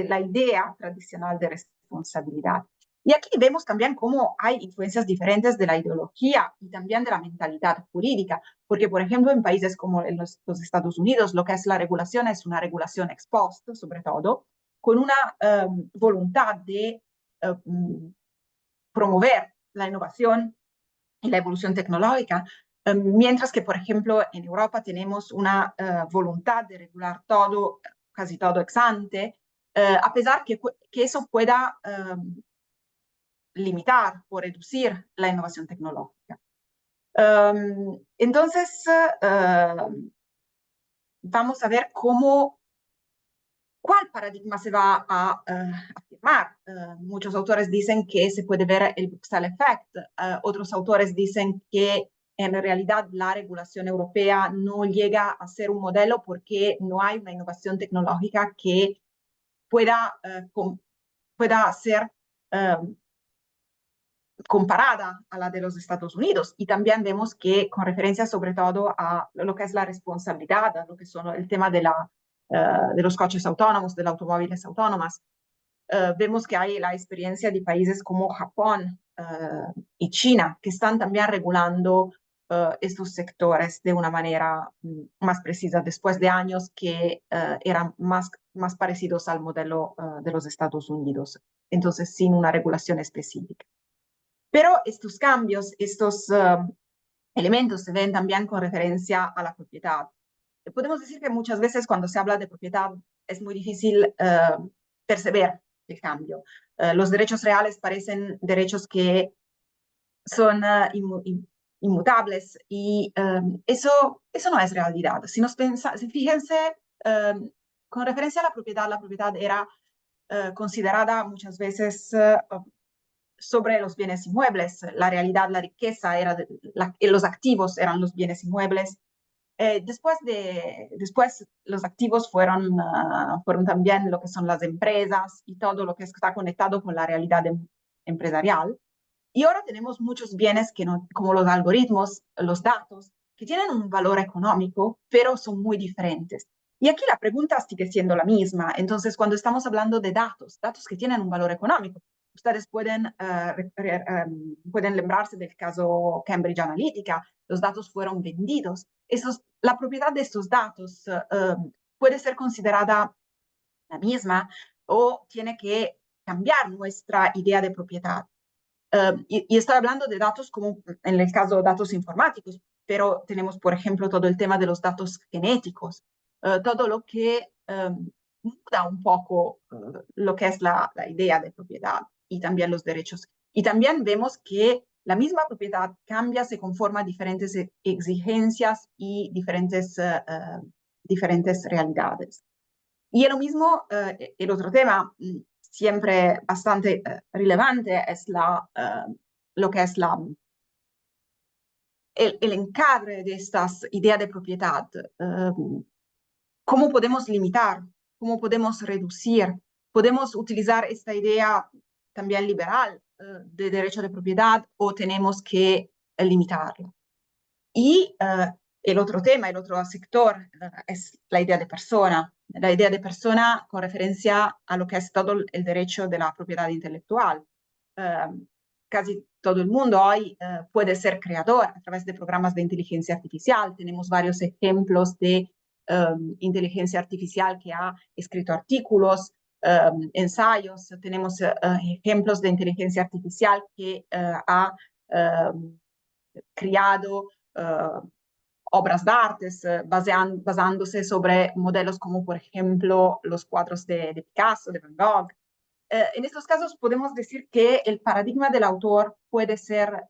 S3: la idea tradicional de responsabilidad. Y aquí vemos también cómo hay influencias diferentes de la ideología y también de la mentalidad jurídica, porque, por ejemplo, en países como en los Estados Unidos, lo que es la regulación es una regulación ex post, sobre todo, con una voluntad de promover la innovación y la evolución tecnológica, mientras que, por ejemplo, en Europa tenemos una voluntad de regular todo, casi todo ex ante, a pesar que eso pueda limitar o reducir la innovación tecnológica. Entonces, vamos a ver cuál paradigma se va a afirmar. Muchos autores dicen que se puede ver el Bruxelles Effect. Otros autores dicen que en realidad la regulación europea no llega a ser un modelo porque no hay una innovación tecnológica que pueda ser comparada a la de los Estados Unidos. Y también vemos que con referencia sobre todo a lo que es la responsabilidad, a lo que son el tema de los coches autónomos, de las automóviles autónomas, vemos que hay la experiencia de países como Japón y China, que están también regulando estos sectores de una manera más precisa, después de años que eran más parecidos al modelo de los Estados Unidos, entonces sin una regulación específica. Pero estos cambios, estos elementos se ven también con referencia a la propiedad. Podemos decir que muchas veces cuando se habla de propiedad es muy difícil perceber el cambio. Los derechos reales parecen derechos que son inmutables y eso no es realidad. Fíjense, con referencia a la propiedad era considerada muchas veces sobre los bienes inmuebles. La realidad, la riqueza, los activos eran los bienes inmuebles. Después los activos fueron también lo que son las empresas y todo lo que está conectado con la realidad empresarial. Y ahora tenemos muchos bienes como los algoritmos, los datos, que tienen un valor económico, pero son muy diferentes. Y aquí la pregunta sigue siendo la misma. Entonces, cuando estamos hablando de datos que tienen un valor económico, ustedes pueden lembrarse del caso Cambridge Analytica, los datos fueron vendidos. La propiedad de estos datos puede ser considerada la misma o tiene que cambiar nuestra idea de propiedad. Y estoy hablando de datos como en el caso de datos informáticos, pero tenemos, por ejemplo, todo el tema de los datos genéticos, todo lo que muda un poco lo que es la idea de propiedad y también los derechos. Y también vemos que la misma propiedad cambia, se conforma a diferentes exigencias y diferentes realidades. Y lo mismo, el otro tema siempre bastante relevante es lo que es el encadre de estas ideas de propiedad. ¿Cómo podemos limitar? ¿Cómo podemos reducir? ¿Podemos utilizar esta idea también liberal de derecho de propiedad o tenemos que limitarla? Y el otro tema, el otro sector es la idea de persona. La idea de persona con referencia a lo que es todo el derecho de la propiedad intelectual. Casi todo el mundo hoy puede ser creador a través de programas de inteligencia artificial. Tenemos varios ejemplos de inteligencia artificial que ha escrito artículos, ensayos. Tenemos ejemplos de inteligencia artificial que ha creado obras de arte basándose sobre modelos como, por ejemplo, los cuadros de Picasso, de Van Gogh. En estos casos podemos decir que el paradigma del autor puede ser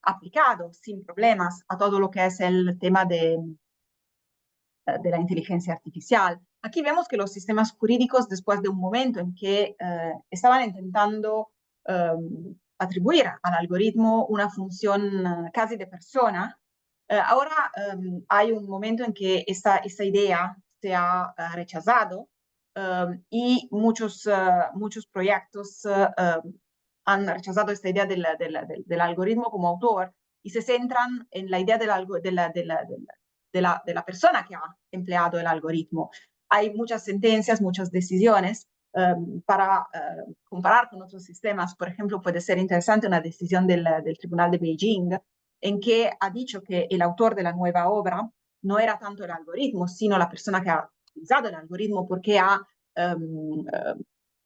S3: aplicado sin problemas a todo lo que es el tema de la inteligencia artificial. Aquí vemos que los sistemas jurídicos, después de un momento en que estaban intentando atribuir al algoritmo una función casi de persona, ahora hay un momento en que esta idea se ha rechazado y muchos proyectos han rechazado esta idea del algoritmo como autor y se centran en la idea de la persona que ha empleado el algoritmo. Hay muchas sentencias, muchas decisiones. Para comparar con otros sistemas, por ejemplo, puede ser interesante una decisión del Tribunal de Beijing en que ha dicho que el autor de la nueva obra no era tanto el algoritmo, sino la persona que ha utilizado el algoritmo porque ha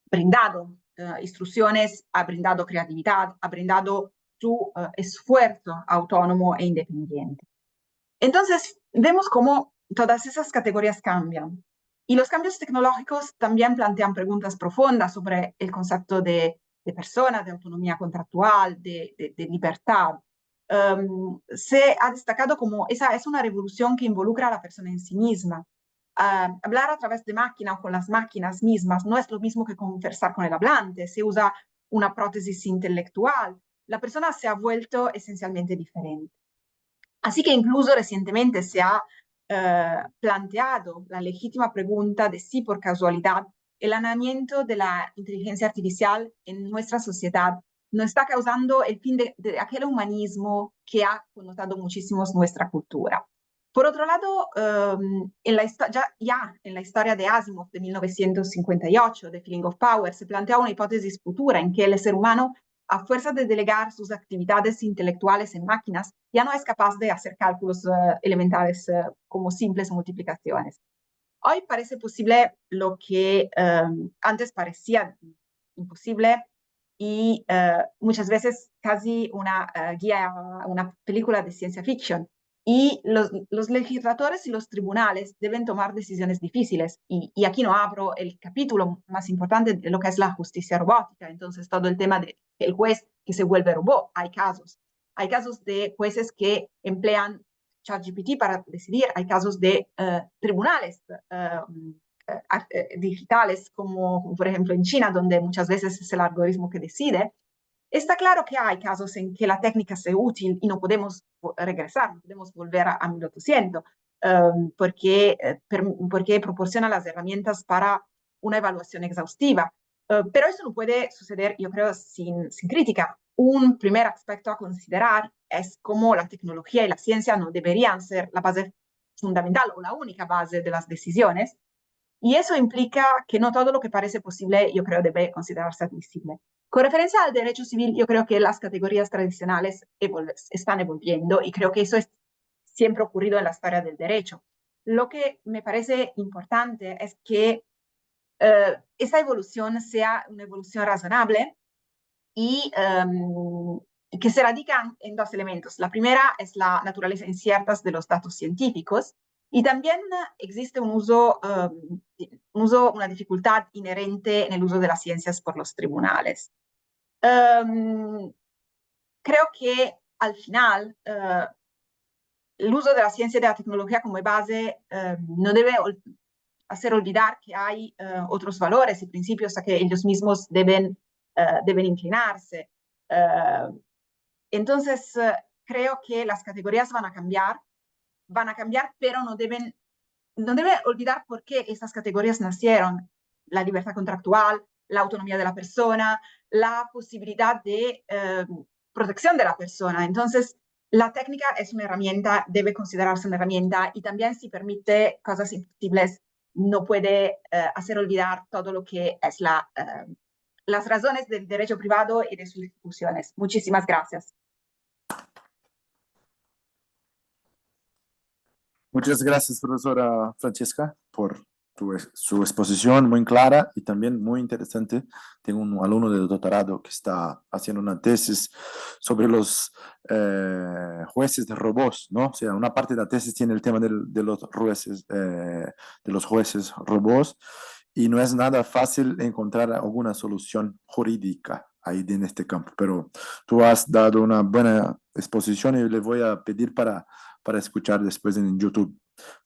S3: brindado instrucciones, ha brindado creatividad, ha brindado su esfuerzo autónomo e independiente. Entonces, vemos cómo todas esas categorías cambian. Y los cambios tecnológicos también plantean preguntas profundas sobre el concepto de persona, de autonomía contractual, de libertad. Se ha destacado como esa es una revolución que involucra a la persona en sí misma. Hablar a través de máquina o con las máquinas mismas no es lo mismo que conversar con el hablante. Se usa una prótesis intelectual. La persona se ha vuelto esencialmente diferente. Así que incluso recientemente se ha planteado la legítima pregunta de si por casualidad el andamiento de la inteligencia artificial en nuestra sociedad no está causando el fin de aquel humanismo que ha connotado muchísimo nuestra cultura. Por otro lado, ya en la historia de Asimov de 1958, The Feeling of Power, se plantea una hipótesis futura en que el ser humano, a fuerza de delegar sus actividades intelectuales en máquinas, ya no es capaz de hacer cálculos elementales como simples multiplicaciones. Hoy parece posible lo que antes parecía imposible y muchas veces casi una guía, una película de ciencia ficción. Y los legisladores y los tribunales deben tomar decisiones difíciles. Y aquí no abro el capítulo más importante de lo que es la justicia robótica. Entonces, todo el tema del juez que se vuelve robot. Hay casos de jueces que emplean ChatGPT para decidir. Hay casos de tribunales digitales, como por ejemplo en China, donde muchas veces es el algoritmo que decide. Está claro que hay casos en que la técnica sea útil y no podemos regresar, no podemos volver a 1800, porque proporciona las herramientas para una evaluación exhaustiva. Pero eso no puede suceder, yo creo, sin crítica. Un primer aspecto a considerar es cómo la tecnología y la ciencia no deberían ser la base fundamental o la única base de las decisiones. Y eso implica que no todo lo que parece posible, yo creo, debe considerarse admisible. Con referencia al derecho civil, yo creo que las categorías tradicionales están evolviendo y creo que eso es siempre ocurrido en la historia del derecho. Lo que me parece importante es que esa evolución sea una evolución razonable y que se radica en dos elementos. La primera es la naturaleza incierta de los datos científicos y también existe una dificultad inherente en el uso de las ciencias por los tribunales. Creo que al final el uso de la ciencia y de la tecnología como base no debe hacer olvidar que hay otros valores y principios a que ellos mismos deben inclinarse. Entonces, creo que las categorías van a cambiar, pero no debe olvidar por qué estas categorías nacieron: la libertad contractual, la autonomía de la persona, la posibilidad de protección de la persona. Entonces, la técnica es una herramienta, debe considerarse una herramienta y también si permite cosas imposibles, no puede hacer olvidar todo lo que es las razones del derecho privado y de sus instituciones. Muchísimas gracias.
S2: Muchas gracias, profesora Francesca, por su exposición muy clara y también muy interesante. Tengo un alumno de doctorado que está haciendo una tesis sobre los jueces de robots, ¿no? O sea, una parte de la tesis tiene el tema de los jueces robots y no es nada fácil encontrar alguna solución jurídica ahí en este campo, pero tú has dado una buena exposición y le voy a pedir para escuchar después en YouTube.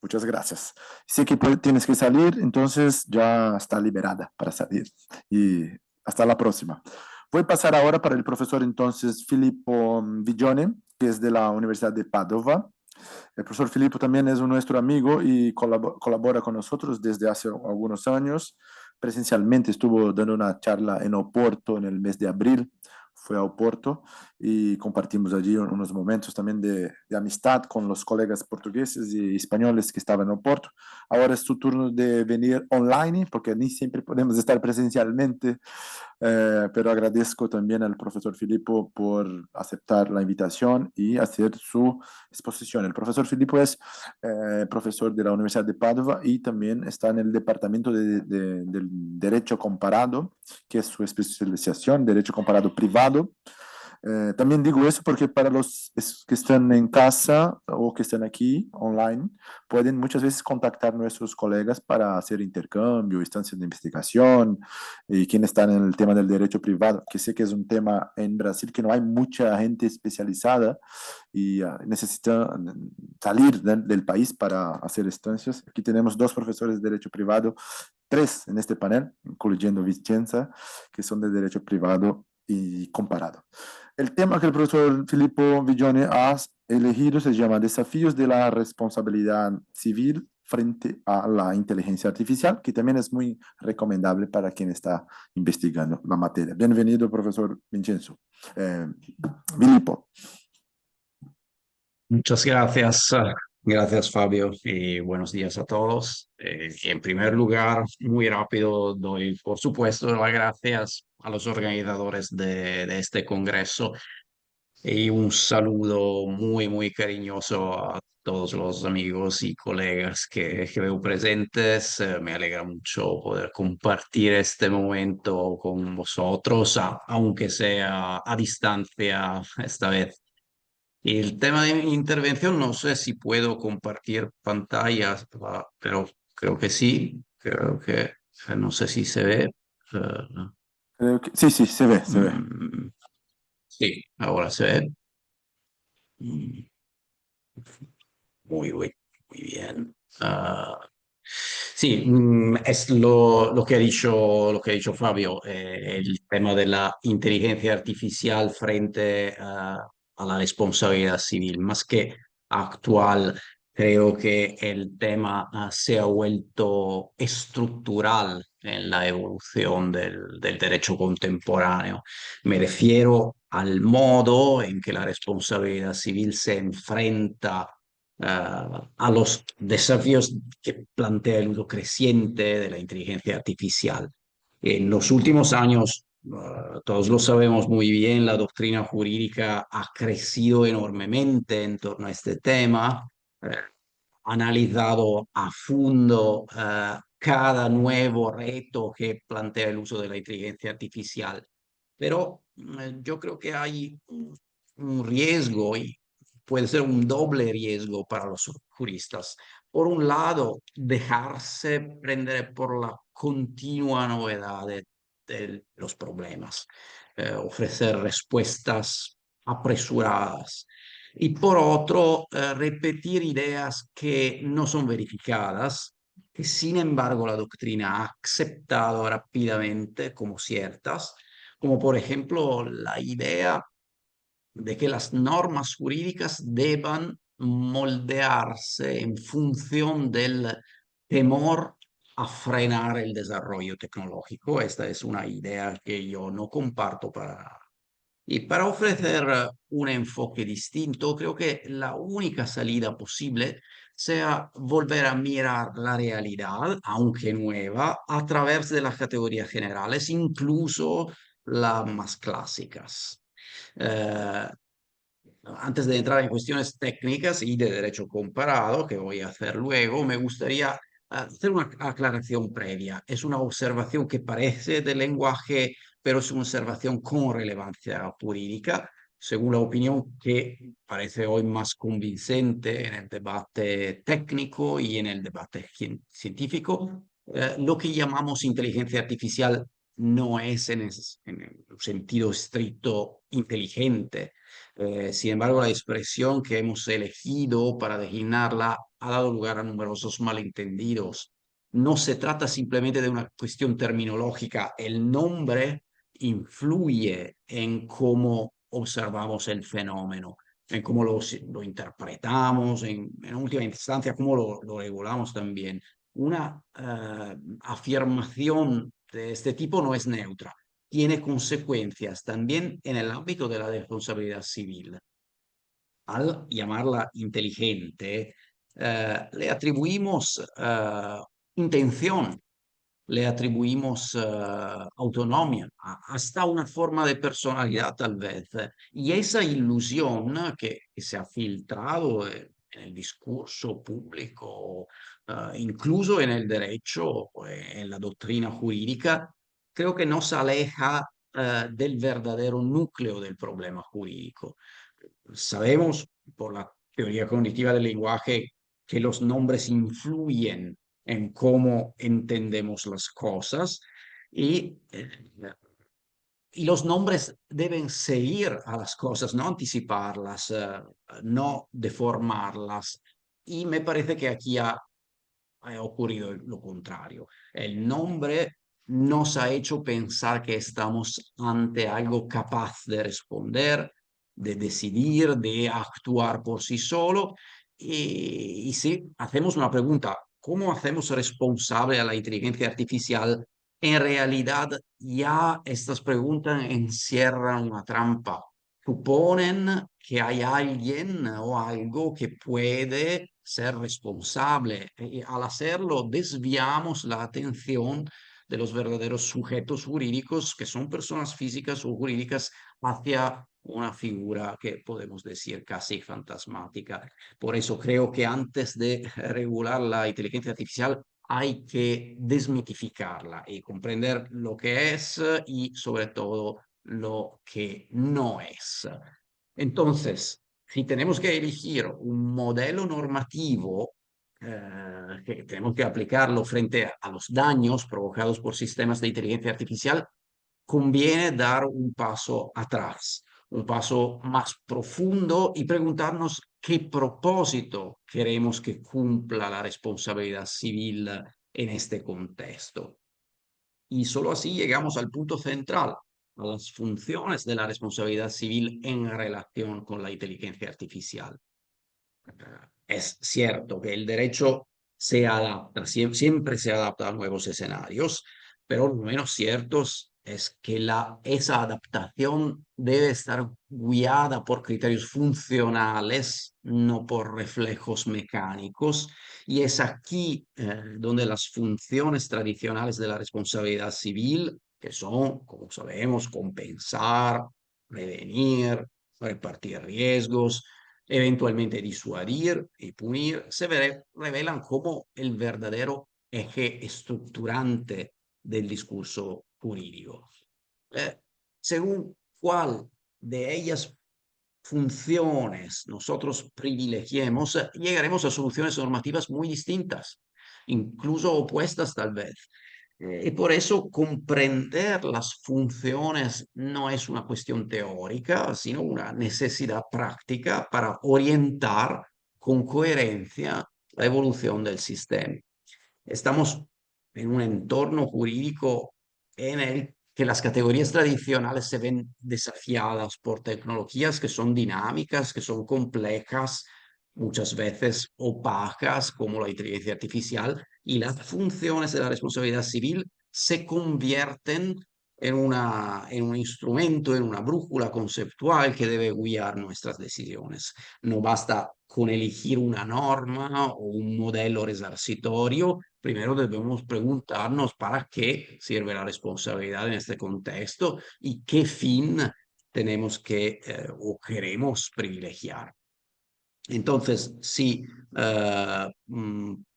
S2: Muchas gracias. Sé que tienes que salir, entonces ya está liberada para salir. Y hasta la próxima. Voy a pasar ahora para el profesor entonces Filippo Vigione, que es de la Universidad de Padova. El profesor Filippo también es nuestro amigo y colabora con nosotros desde hace algunos años. Presencialmente estuvo dando una charla en Oporto en el mes de abril. Fue a Oporto y compartimos allí unos momentos también de amistad con los colegas portugueses y españoles que estaban en Oporto. Ahora es su turno de venir online, porque ni siempre podemos estar presencialmente, pero agradezco también al profesor Filippo por aceptar la invitación y hacer su exposición. El profesor Filippo es profesor de la Universidad de Padova y también está en el departamento del Derecho Comparado, que es su especialización, Derecho Comparado Privado. También digo eso porque para los que están en casa o que están aquí online, pueden muchas veces contactar a nuestros colegas para hacer intercambio, instancias de investigación y quienes están en el tema del derecho privado, que sé que es un tema en Brasil que no hay mucha gente especializada y necesita salir del país para hacer estancias. Aquí tenemos 2 profesores de derecho privado, 3 en este panel, incluyendo Vicenza, que son de derecho privado y comparado. El tema que el profesor Filippo Vigione ha elegido se llama Desafíos de la responsabilidad civil frente a la inteligencia artificial, que también es muy recomendable para quien está investigando la materia. Bienvenido, profesor Vincenzo. Filippo.
S4: Muchas gracias. Gracias, Fabio, y buenos días a todos. En primer lugar, muy rápido, doy por supuesto las gracias a los organizadores de este congreso y un saludo muy, muy cariñoso a todos los amigos y colegas que veo presentes. Me alegra mucho poder compartir este momento con vosotros, aunque sea a distancia esta vez. Y el tema de mi intervención, no sé si puedo compartir pantallas, pero creo que sí, creo que no sé si se ve.
S2: Creo que sí, sí, se ve, se ve.
S4: Sí, ahora se ve. Mm, muy bien. Sí, es lo que ha dicho Fabio, el tema de la inteligencia artificial frente a la responsabilidad civil. Más que actual, creo que el tema se ha vuelto estructural en la evolución del derecho contemporáneo. Me refiero al modo en que la responsabilidad civil se enfrenta a los desafíos que plantea el uso creciente de la inteligencia artificial. En los últimos años, todos lo sabemos muy bien, la doctrina jurídica ha crecido enormemente en torno a este tema, ha analizado a fondo cada nuevo reto que plantea el uso de la inteligencia artificial. Pero yo creo que hay un riesgo y puede ser un doble riesgo para los juristas. Por un lado, dejarse prender por la continua novedad de los problemas, ofrecer respuestas apresuradas. Y por otro, repetir ideas que no son verificadas, que sin embargo la doctrina ha aceptado rápidamente como ciertas, como por ejemplo la idea de que las normas jurídicas deban moldearse en función del temor a frenar el desarrollo tecnológico. Esta es una idea que yo no comparto para nada. Y para ofrecer un enfoque distinto, creo que la única salida posible sea volver a mirar la realidad, aunque nueva, a través de las categorías generales, incluso las más clásicas. Eh, Antes de entrar en cuestiones técnicas y de derecho comparado, que voy a hacer luego, me gustaría hacer una aclaración previa. Es una observación que parece de lenguaje, pero es una observación con relevancia jurídica, según la opinión que parece hoy más convincente en el debate técnico y en el debate científico. Lo que llamamos inteligencia artificial no es en el sentido estricto inteligente. Sin embargo, la expresión que hemos elegido para designarla ha dado lugar a numerosos malentendidos. No se trata simplemente de una cuestión terminológica. El nombre influye en cómo observamos el fenómeno, en cómo lo interpretamos, en última instancia, cómo lo regulamos también. Una afirmación de este tipo no es neutra, tiene consecuencias también en el ámbito de la responsabilidad civil. Al llamarla inteligente, le atribuimos intención, le atribuimos autonomía, hasta una forma de personalidad tal vez. Y esa ilusión que se ha filtrado en el discurso público, incluso en el derecho, en la doctrina jurídica, creo que nos aleja del verdadero núcleo del problema jurídico. Sabemos por la teoría cognitiva del lenguaje que los nombres influyen en cómo entendemos las cosas y los nombres deben seguir a las cosas, no anticiparlas, no deformarlas. Y me parece que aquí ha ocurrido lo contrario. El nombre nos ha hecho pensar que estamos ante algo capaz de responder, de decidir, de actuar por sí solo. Y si hacemos una pregunta, ¿cómo hacemos responsable a la inteligencia artificial? En realidad, ya estas preguntas encierran una trampa. Suponen que hay alguien o algo que puede ser responsable. Y al hacerlo, desviamos la atención de los verdaderos sujetos jurídicos, que son personas físicas o jurídicas, hacia una figura que podemos decir casi fantasmática. Por eso creo que antes de regular la inteligencia artificial hay que desmitificarla y comprender lo que es y sobre todo lo que no es. Entonces, si tenemos que elegir un modelo normativo que tenemos que aplicarlo frente a los daños provocados por sistemas de inteligencia artificial, conviene dar un paso atrás, un paso más profundo y preguntarnos qué propósito queremos que cumpla la responsabilidad civil en este contexto. Y solo así llegamos al punto central, a las funciones de la responsabilidad civil en relación con la inteligencia artificial. Es cierto que el derecho se adapta, siempre se adapta a nuevos escenarios, pero lo menos cierto es que esa adaptación debe estar guiada por criterios funcionales, no por reflejos mecánicos, y es aquí donde las funciones tradicionales de la responsabilidad civil, que son, como sabemos, compensar, prevenir, repartir riesgos, eventualmente disuadir y punir, revelan como el verdadero eje estructurante del discurso jurídico. Según cuál de ellas funciones nosotros privilegiemos, llegaremos a soluciones normativas muy distintas, incluso opuestas tal vez. Y por eso comprender las funciones no es una cuestión teórica, sino una necesidad práctica para orientar con coherencia la evolución del sistema. Estamos en un entorno jurídico en el que las categorías tradicionales se ven desafiadas por tecnologías que son dinámicas, que son complejas, muchas veces opacas, como la inteligencia artificial, y las funciones de la responsabilidad civil se convierten en un instrumento, en una brújula conceptual que debe guiar nuestras decisiones. No basta con elegir una norma o un modelo resarcitorio. Primero debemos preguntarnos para qué sirve la responsabilidad en este contexto y qué fin tenemos que o queremos privilegiar. Entonces, si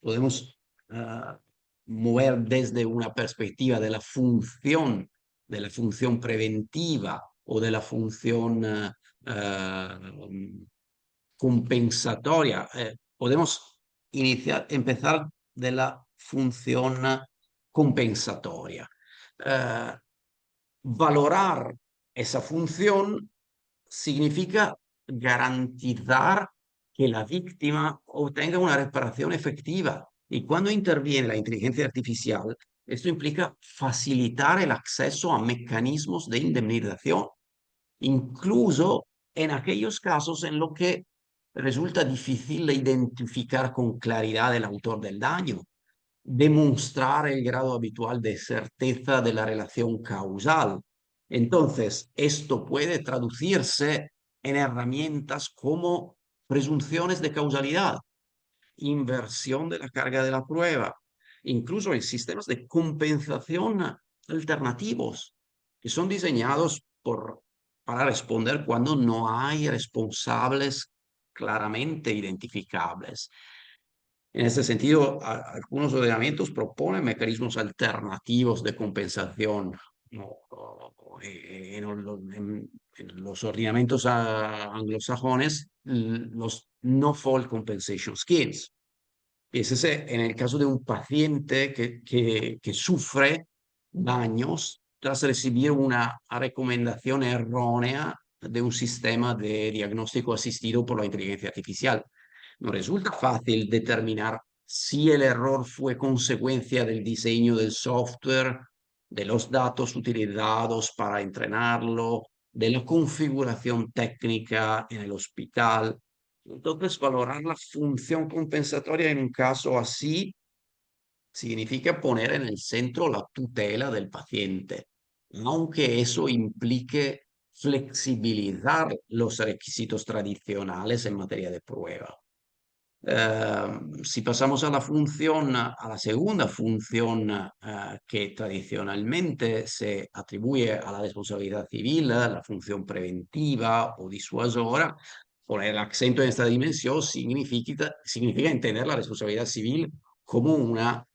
S4: podemos mover desde una perspectiva de la función preventiva o de la función compensatoria, podemos empezar de la función compensatoria. Valorar esa función significa garantizar que la víctima obtenga una reparación efectiva. Y cuando interviene la inteligencia artificial, esto implica facilitar el acceso a mecanismos de indemnización, incluso en aquellos casos en los que resulta difícil identificar con claridad el autor del daño, demostrar el grado habitual de certeza de la relación causal. Entonces, esto puede traducirse en herramientas como presunciones de causalidad, inversión de la carga de la prueba, incluso en sistemas de compensación alternativos, que son diseñados para responder cuando no hay responsables claramente identificables. En ese sentido, algunos ordenamientos proponen mecanismos alternativos de compensación, ¿no? En los ordenamientos anglosajones, los no-fault compensation schemes. Es en el caso de un paciente que sufre daños tras recibir una recomendación errónea de un sistema de diagnóstico asistido por la inteligencia artificial. No resulta fácil determinar si el error fue consecuencia del diseño del software, de los datos utilizados para entrenarlo, de la configuración técnica en el hospital. Entonces, valorar la función compensatoria en un caso así significa poner en el centro la tutela del paciente, aunque eso implique flexibilizar los requisitos tradicionales en materia de prueba. Si pasamos a la segunda función que tradicionalmente se atribuye a la responsabilidad civil, la función preventiva o disuasora, poner el acento en esta dimensión significa entender la responsabilidad civil como una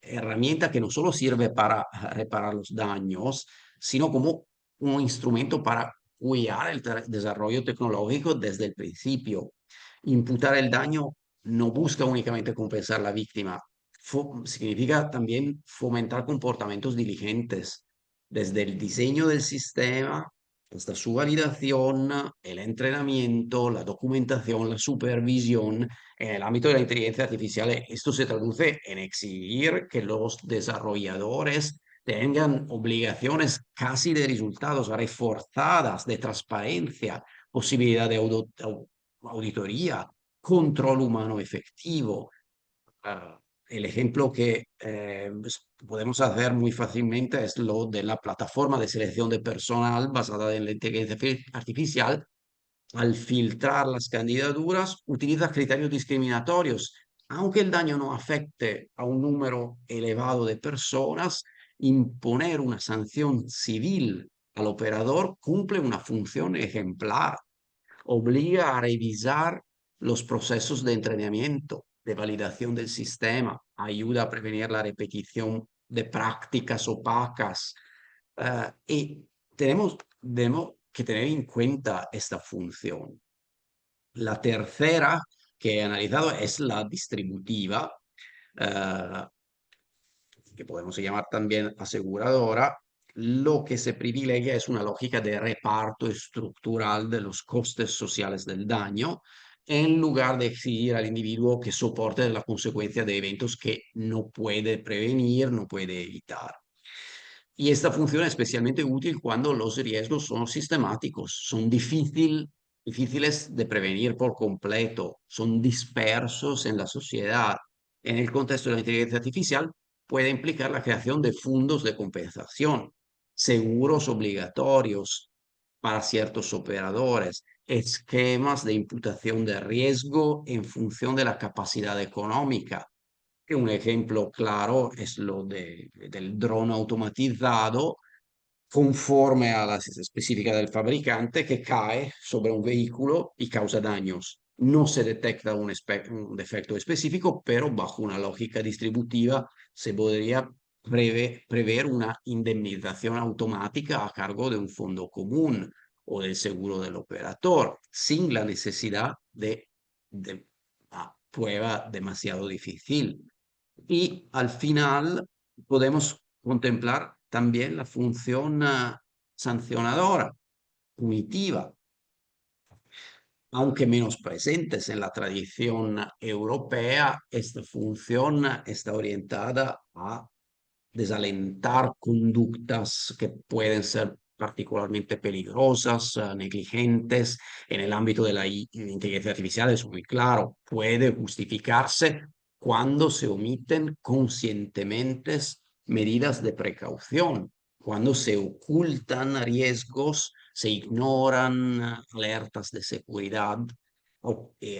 S4: herramienta que no solo sirve para reparar los daños, sino como un instrumento para cuidar el desarrollo tecnológico desde el principio. Imputar el daño no busca únicamente compensar a la víctima, significa también fomentar comportamientos diligentes, desde el diseño del sistema hasta su validación, el entrenamiento, la documentación, la supervisión. En el ámbito de la inteligencia artificial, esto se traduce en exigir que los desarrolladores tengan obligaciones casi de resultados reforzadas de transparencia, posibilidad de auditoría, control humano efectivo. El ejemplo que podemos hacer muy fácilmente es lo de la plataforma de selección de personal basada en la inteligencia artificial. Al filtrar las candidaturas, utiliza criterios discriminatorios. Aunque el daño no afecte a un número elevado de personas, imponer una sanción civil al operador cumple una función ejemplar. Obliga a revisar los procesos de entrenamiento, de validación del sistema, ayuda a prevenir la repetición de prácticas opacas. Y tenemos que tener en cuenta esta función. La tercera que he analizado es la distributiva, que podemos llamar también aseguradora. Lo que se privilegia es una lógica de reparto estructural de los costes sociales del daño, en lugar de exigir al individuo que soporte la consecuencia de eventos que no puede prevenir, no puede evitar. Y esta función es especialmente útil cuando los riesgos son sistemáticos, son difíciles de prevenir por completo, son dispersos en la sociedad. En el contexto de la inteligencia artificial puede implicar la creación de fondos de compensación, seguros obligatorios para ciertos operadores, esquemas de imputación de riesgo en función de la capacidad económica. Un ejemplo claro es lo del dron automatizado conforme a las específicas del fabricante que cae sobre un vehículo y causa daños. No se detecta un defecto específico, pero bajo una lógica distributiva se podría prever una indemnización automática a cargo de un fondo común o del seguro del operador, sin la necesidad de una prueba demasiado difícil. Y al final podemos contemplar también la función sancionadora, punitiva, aunque menos presentes en la tradición europea. Esta función está orientada a desalentar conductas que pueden ser particularmente peligrosas, negligentes. En el ámbito de la inteligencia artificial es muy claro, puede justificarse cuando se omiten conscientemente medidas de precaución, cuando se ocultan riesgos, se ignoran alertas de seguridad.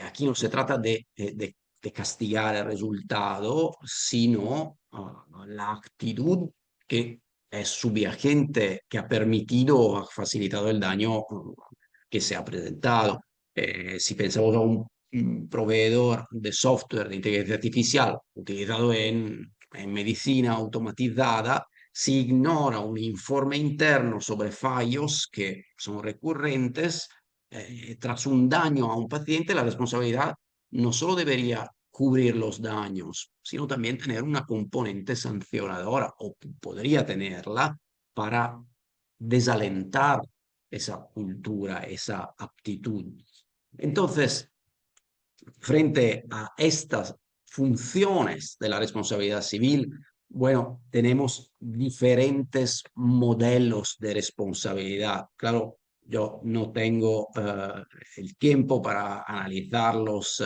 S4: Aquí no se trata de castigar el resultado, sino la actitud que es subyacente, que ha permitido o ha facilitado el daño que se ha presentado. Si pensamos a un proveedor de software de inteligencia artificial utilizado en medicina automatizada, si ignora un informe interno sobre fallos que son recurrentes, tras un daño a un paciente, la responsabilidad no solo debería cubrir los daños, sino también tener una componente sancionadora, o podría tenerla, para desalentar esa cultura, esa aptitud. Entonces, frente a estas funciones de la responsabilidad civil, bueno, tenemos diferentes modelos de responsabilidad. Claro, yo no tengo el tiempo para analizarlos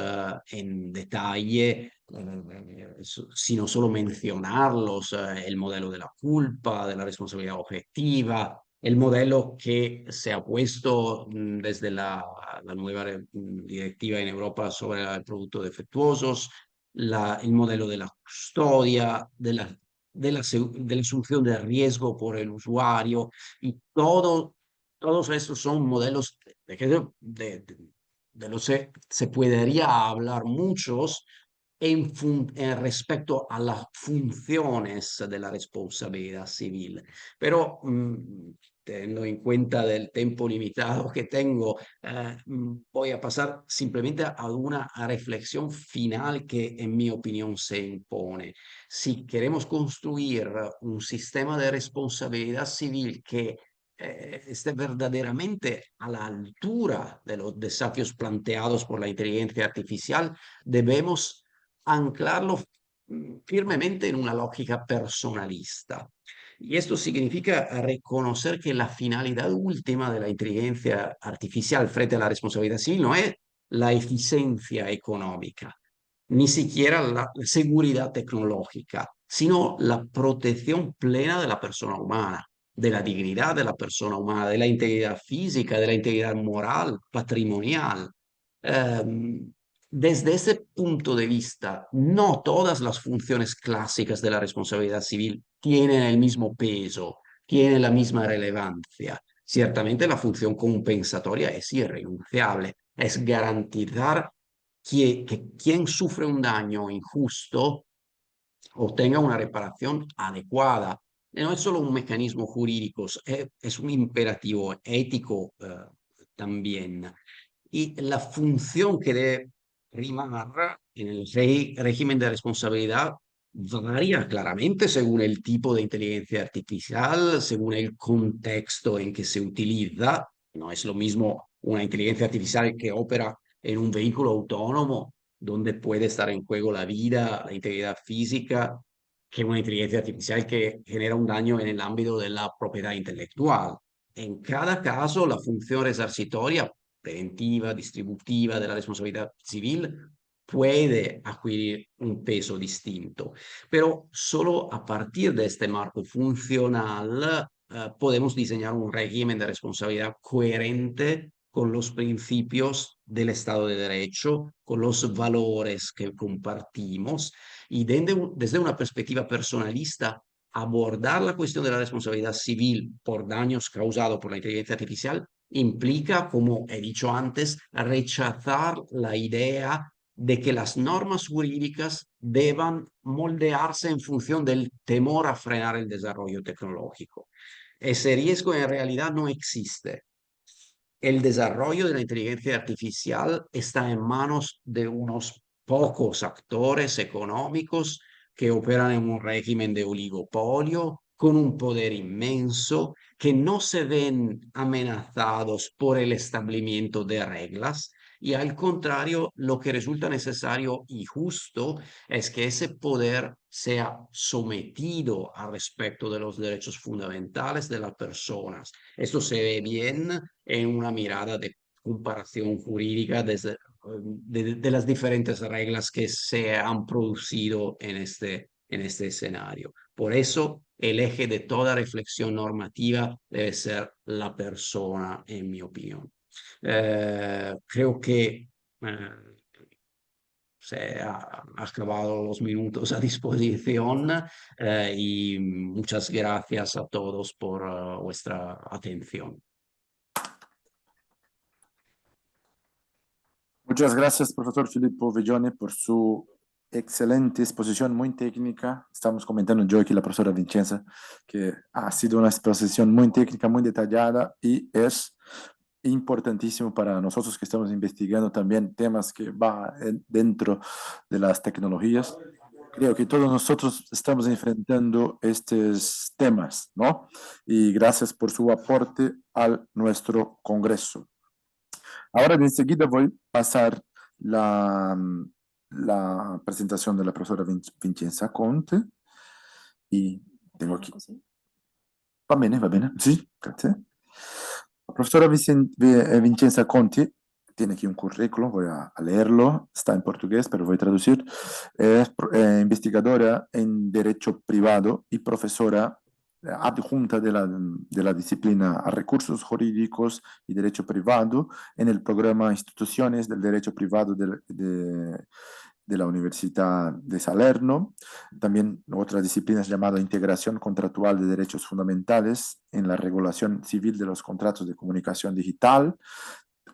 S4: en detalle, sino solo mencionarlos, el modelo de la culpa, de la responsabilidad objetiva, el modelo que se ha puesto desde la nueva directiva en Europa sobre el producto defectuosos, el modelo de la custodia, de la asunción de riesgo por el usuario, y todos estos son modelos de los que se podría hablar muchos en respecto a las funciones de la responsabilidad civil. Pero teniendo en cuenta del tiempo limitado que tengo, voy a pasar simplemente a una reflexión final que en mi opinión se impone. Si queremos construir un sistema de responsabilidad civil que esté verdaderamente a la altura de los desafíos planteados por la inteligencia artificial, debemos anclarlo firmemente en una lógica personalista. Y esto significa reconocer que la finalidad última de la inteligencia artificial frente a la responsabilidad civil no es la eficiencia económica, ni siquiera la seguridad tecnológica, sino la protección plena de la persona humana, de la dignidad de la persona humana, de la integridad física, de la integridad moral, patrimonial. Desde ese punto de vista, no todas las funciones clásicas de la responsabilidad civil tienen el mismo peso, tienen la misma relevancia. Ciertamente la función compensatoria es irrenunciable, es garantizar que quien sufre un daño injusto obtenga una reparación adecuada. No es solo un mecanismo jurídico, es un imperativo ético también. Y la función que debe primar en el régimen de responsabilidad varía claramente según el tipo de inteligencia artificial, según el contexto en que se utiliza. No es lo mismo una inteligencia artificial que opera en un vehículo autónomo, donde puede estar en juego la vida, la integridad física, que una inteligencia artificial que genera un daño en el ámbito de la propiedad intelectual. En cada caso, la función resarcitoria preventiva, distributiva de la responsabilidad civil puede adquirir un peso distinto, pero solo a partir de este marco funcional podemos diseñar un régimen de responsabilidad coherente con los principios del Estado de Derecho, con los valores que compartimos, y desde una perspectiva personalista, abordar la cuestión de la responsabilidad civil por daños causados por la inteligencia artificial implica, como he dicho antes, rechazar la idea de que las normas jurídicas deban moldearse en función del temor a frenar el desarrollo tecnológico. Ese riesgo en realidad no existe. El desarrollo de la inteligencia artificial está en manos de unos pocos actores económicos que operan en un régimen de oligopolio con un poder inmenso, que no se ven amenazados por el establecimiento de reglas, y al contrario, lo que resulta necesario y justo es que ese poder sea sometido al respeto de los derechos fundamentales de las personas. Esto se ve bien en una mirada de comparación jurídica de las diferentes reglas que se han producido en este escenario. Por eso, el eje de toda reflexión normativa debe ser la persona, en mi opinión. Creo que se ha acabado los minutos a disposición y muchas gracias a todos por vuestra atención.
S2: Muchas gracias, profesor Filippo Villone, por su excelente exposición, muy técnica. Estamos comentando yo aquí la profesora Vincenza, que ha sido una exposición muy técnica, muy detallada, y es importantísimo para nosotros que estamos investigando también temas que va dentro de las tecnologías. Creo que todos nosotros estamos enfrentando estos temas, ¿no? Y gracias por su aporte a nuestro congreso. Ahora de enseguida voy a pasar la presentación de la profesora Vincenza Conte, y tengo aquí. Va bene, sì, grazie. La profesora Vincenza Conti tiene aquí un currículum, voy a leerlo, está en portugués, pero voy a traducir. Es investigadora en Derecho Privado y profesora adjunta de la disciplina a Recursos Jurídicos y Derecho Privado en el programa Instituciones del Derecho Privado de la Universidad de Salerno. También otra disciplina es llamada Integración Contractual de Derechos Fundamentales en la Regulación Civil de los Contratos de Comunicación Digital.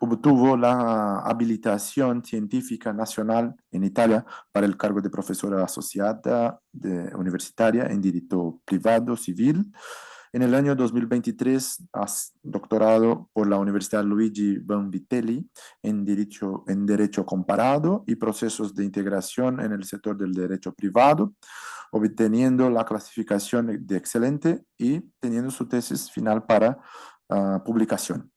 S2: Obtuvo la habilitación científica nacional en Italia para el cargo de profesora asociada universitaria en Derecho Privado Civil. En el año 2023 ha doctorado por la Universidad Luigi Vanvitelli en Derecho Comparado y Procesos de Integración en el sector del Derecho Privado, obteniendo la clasificación de excelente y teniendo su tesis final para publicación.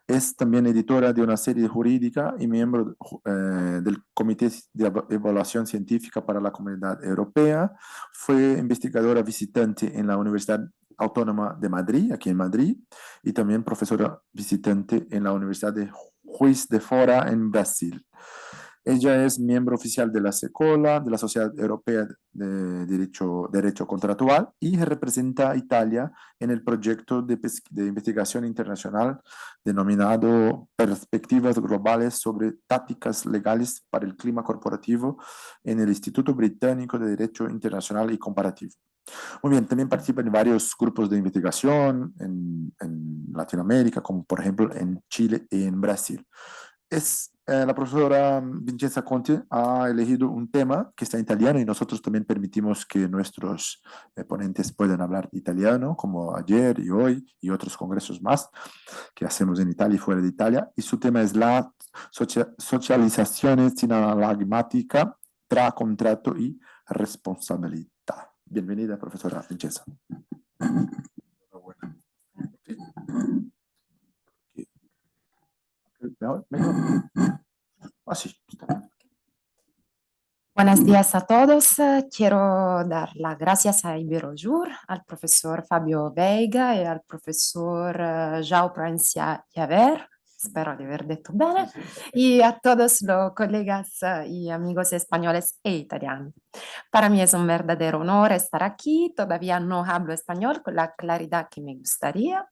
S2: Es también editora de una serie jurídica y miembro del Comité de Evaluación Científica para la Comunidad Europea. Fue investigadora visitante en la Universidad Autónoma de Madrid, aquí en Madrid, y también profesora visitante en la Universidad de Juiz de Fora en Brasil. Ella es miembro oficial de la SECOLA, de la Sociedad Europea de Derecho Contractual, y representa a Italia en el proyecto de investigación internacional denominado Perspectivas Globales sobre Tácticas Legales para el Clima Corporativo en el Instituto Británico de Derecho Internacional y Comparativo. Muy bien, también participa en varios grupos de investigación en Latinoamérica, como por ejemplo en Chile y en Brasil. La profesora Vincenza Conti ha elegido un tema que está en italiano y nosotros también permitimos que nuestros ponentes puedan hablar italiano, como ayer y hoy y otros congresos más que hacemos en Italia y fuera de Italia. Y su tema es la socializzazione sinallagmatica tra contrato y responsabilità. Bienvenida, profesora Vincenza. Así.
S5: Buenos días a todos. Quiero dar las gracias a Iberojur, al profesor Fabio Veiga y al profesor João Proencia Javer, espero de haber dicho bien, y a todos los colegas y amigos españoles e italianos. Para mí es un verdadero honor estar aquí. Todavía no hablo español con la claridad que me gustaría.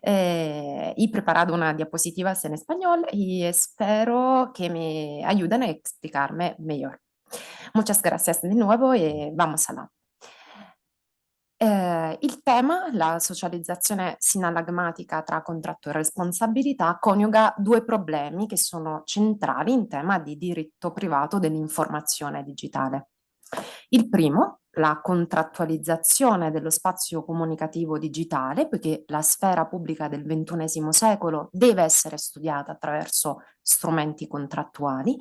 S5: He preparado una diapositiva en español y espero que me ayuden a explicarme mejor. Muchas gracias de nuovo e vamos allá. Il tema, la socializzazione sinallagmatica tra contratto e responsabilità, coniuga due problemi che sono centrali in tema di diritto privato dell'informazione digitale. Il primo, la contrattualizzazione dello spazio comunicativo digitale, poiché la sfera pubblica del XXI secolo deve essere studiata attraverso strumenti contrattuali,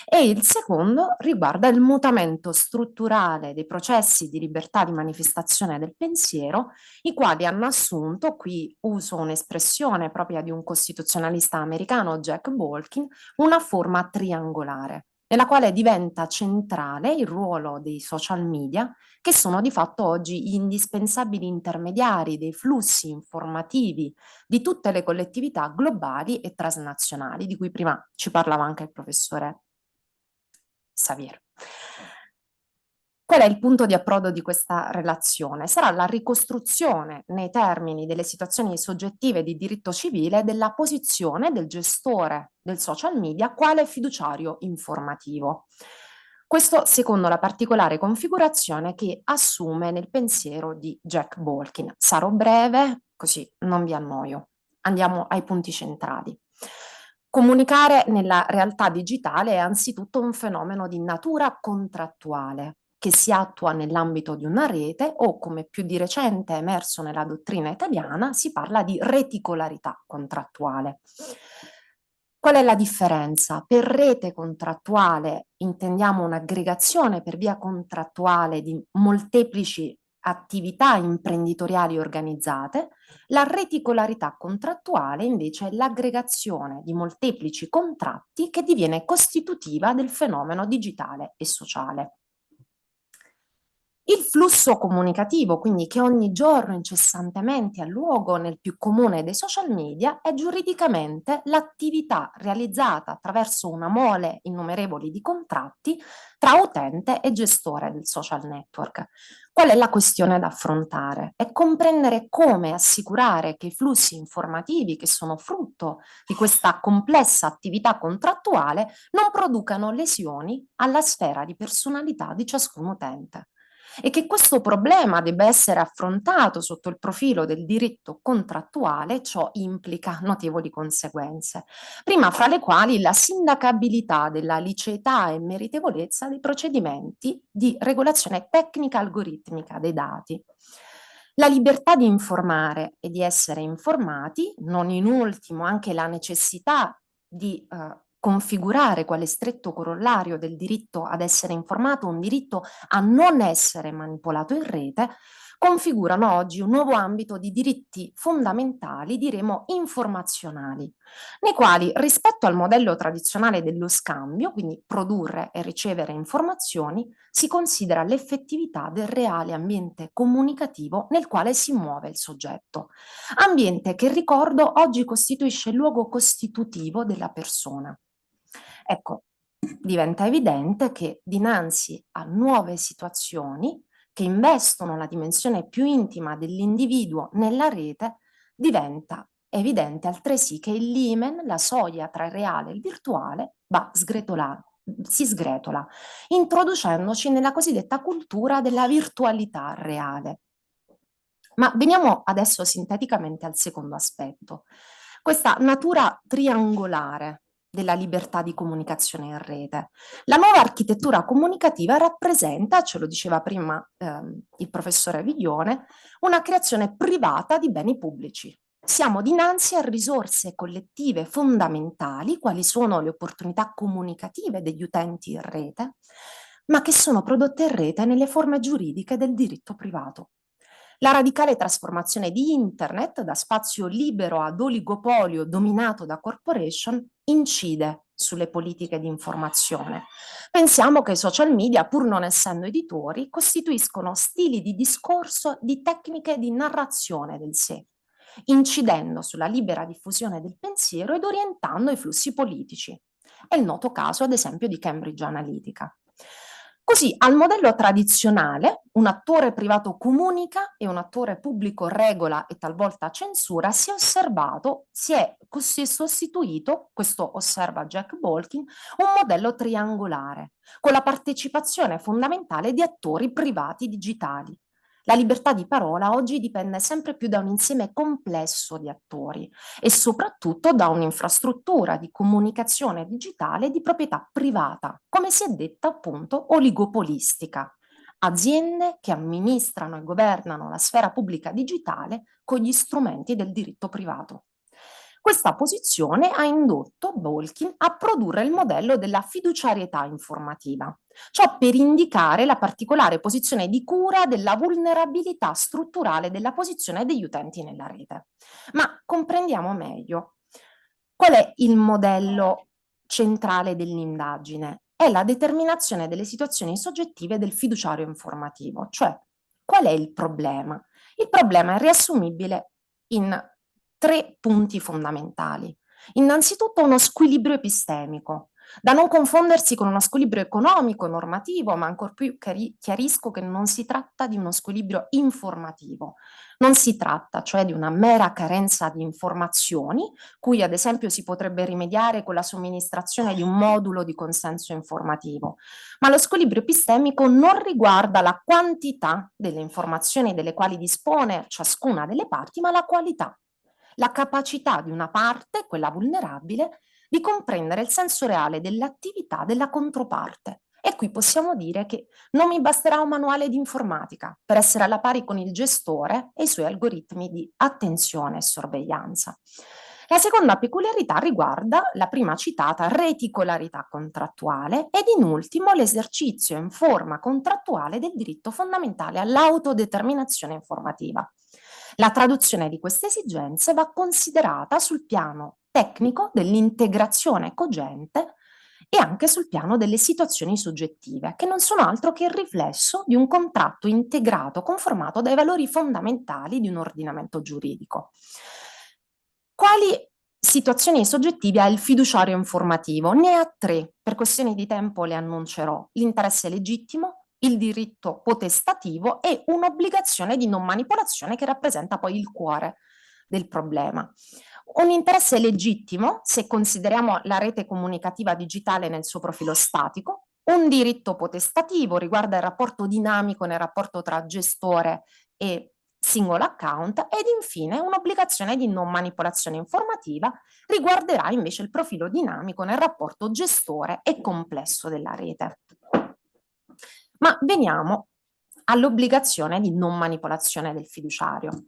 S5: e il secondo riguarda il mutamento strutturale dei processi di libertà di manifestazione del pensiero, i quali hanno assunto, qui uso un'espressione propria di un costituzionalista americano, Jack Bolkin, una forma triangolare, nella quale diventa centrale il ruolo dei social media, che sono di fatto oggi gli indispensabili intermediari dei flussi informativi di tutte le collettività globali e transnazionali, di cui prima ci parlava anche il professore Xavier. Qual è il punto di approdo di questa relazione? Sarà la ricostruzione nei termini delle situazioni soggettive di diritto civile della posizione del gestore del social media quale fiduciario informativo. Questo secondo la particolare configurazione che assume nel pensiero di Jack Bolkin. Sarò breve, così non vi annoio. Andiamo ai punti centrali. Comunicare nella realtà digitale è anzitutto un fenomeno di natura contrattuale, che si attua nell'ambito di una rete o, come più di recente è emerso nella dottrina italiana, si parla di reticolarità contrattuale. Qual è la differenza? Per rete contrattuale intendiamo un'aggregazione per via contrattuale di molteplici attività imprenditoriali organizzate. La reticolarità contrattuale invece è l'aggregazione di molteplici contratti che diviene costitutiva del fenomeno digitale e sociale. Il flusso comunicativo, quindi che ogni giorno incessantemente ha luogo nel più comune dei social media, è giuridicamente l'attività realizzata attraverso una mole innumerevoli di contratti tra utente e gestore del social network. Qual è la questione da affrontare? È comprendere come assicurare che i flussi informativi che sono frutto di questa complessa attività contrattuale non producano lesioni alla sfera di personalità di ciascun utente e che questo problema debba essere affrontato sotto il profilo del diritto contrattuale. Ciò implica notevoli conseguenze, prima fra le quali la sindacabilità della liceità e meritevolezza dei procedimenti di regolazione tecnica algoritmica dei dati. La libertà di informare e di essere informati, non in ultimo anche la necessità di configurare quale stretto corollario del diritto ad essere informato un diritto a non essere manipolato in rete, configurano oggi un nuovo ambito di diritti fondamentali, diremo informazionali, nei quali rispetto al modello tradizionale dello scambio, quindi produrre e ricevere informazioni, si considera l'effettività del reale ambiente comunicativo nel quale si muove il soggetto. Ambiente che, ricordo, oggi costituisce il luogo costitutivo della persona. Ecco, diventa evidente che dinanzi a nuove situazioni che investono la dimensione più intima dell'individuo nella rete, diventa evidente altresì che il limen, la soglia tra il reale e il virtuale, si sgretola, introducendoci nella cosiddetta cultura della virtualità reale. Ma veniamo adesso sinteticamente al secondo aspetto, questa natura triangolare della libertà di comunicazione in rete. La nuova architettura comunicativa rappresenta, ce lo diceva prima il professore Viglione, una creazione privata di beni pubblici. Siamo dinanzi a risorse collettive fondamentali, quali sono le opportunità comunicative degli utenti in rete, ma che sono prodotte in rete nelle forme giuridiche del diritto privato. La radicale trasformazione di Internet da spazio libero ad oligopolio dominato da corporation incide sulle politiche di informazione. Pensiamo che i social media, pur non essendo editori, costituiscono stili di discorso, di tecniche di narrazione del sé, incidendo sulla libera diffusione del pensiero ed orientando i flussi politici. È il noto caso, ad esempio, di Cambridge Analytica. Così, al modello tradizionale, un attore privato comunica e un attore pubblico regola e talvolta censura, si è sostituito, questo osserva Jack Bolkin, un modello triangolare, con la partecipazione fondamentale di attori privati digitali. La libertà di parola oggi dipende sempre più da un insieme complesso di attori e soprattutto da un'infrastruttura di comunicazione digitale di proprietà privata, come si è detta appunto oligopolistica. Aziende che amministrano e governano la sfera pubblica digitale con gli strumenti del diritto privato. Questa posizione ha indotto Bolkin a produrre il modello della fiduciarietà informativa, ciò per indicare la particolare posizione di cura della vulnerabilità strutturale della posizione degli utenti nella rete. Ma comprendiamo meglio qual è il modello centrale dell'indagine. È la determinazione delle situazioni soggettive del fiduciario informativo, cioè qual è il problema? Il problema è riassumibile in 3 punti fondamentali. Innanzitutto uno squilibrio epistemico, da non confondersi con uno squilibrio economico, normativo, ma ancor più chiarisco che non si tratta di uno squilibrio informativo. Non si tratta cioè di una mera carenza di informazioni, cui ad esempio si potrebbe rimediare con la somministrazione di un modulo di consenso informativo, ma lo squilibrio epistemico non riguarda la quantità delle informazioni delle quali dispone ciascuna delle parti, ma la qualità, la capacità di una parte, quella vulnerabile, di comprendere il senso reale dell'attività della controparte. E qui possiamo dire che non mi basterà un manuale di informatica per essere alla pari con il gestore e i suoi algoritmi di attenzione e sorveglianza. La seconda peculiarità riguarda la prima citata reticolarità contrattuale ed in ultimo l'esercizio in forma contrattuale del diritto fondamentale all'autodeterminazione informativa. La traduzione di queste esigenze va considerata sul piano tecnico dell'integrazione cogente e anche sul piano delle situazioni soggettive, che non sono altro che il riflesso di un contratto integrato, conformato dai valori fondamentali di un ordinamento giuridico. Quali situazioni soggettive ha il fiduciario informativo? Ne ha tre, per questioni di tempo le annuncerò: l'interesse legittimo, il diritto potestativo e un'obbligazione di non manipolazione che rappresenta poi il cuore del problema. Un interesse legittimo, se consideriamo la rete comunicativa digitale nel suo profilo statico, un diritto potestativo riguarda il rapporto dinamico nel rapporto tra gestore e singolo account, ed infine un'obbligazione di non manipolazione informativa riguarderà invece il profilo dinamico nel rapporto gestore e complesso della rete. Ma veniamo all'obbligazione di non manipolazione del fiduciario.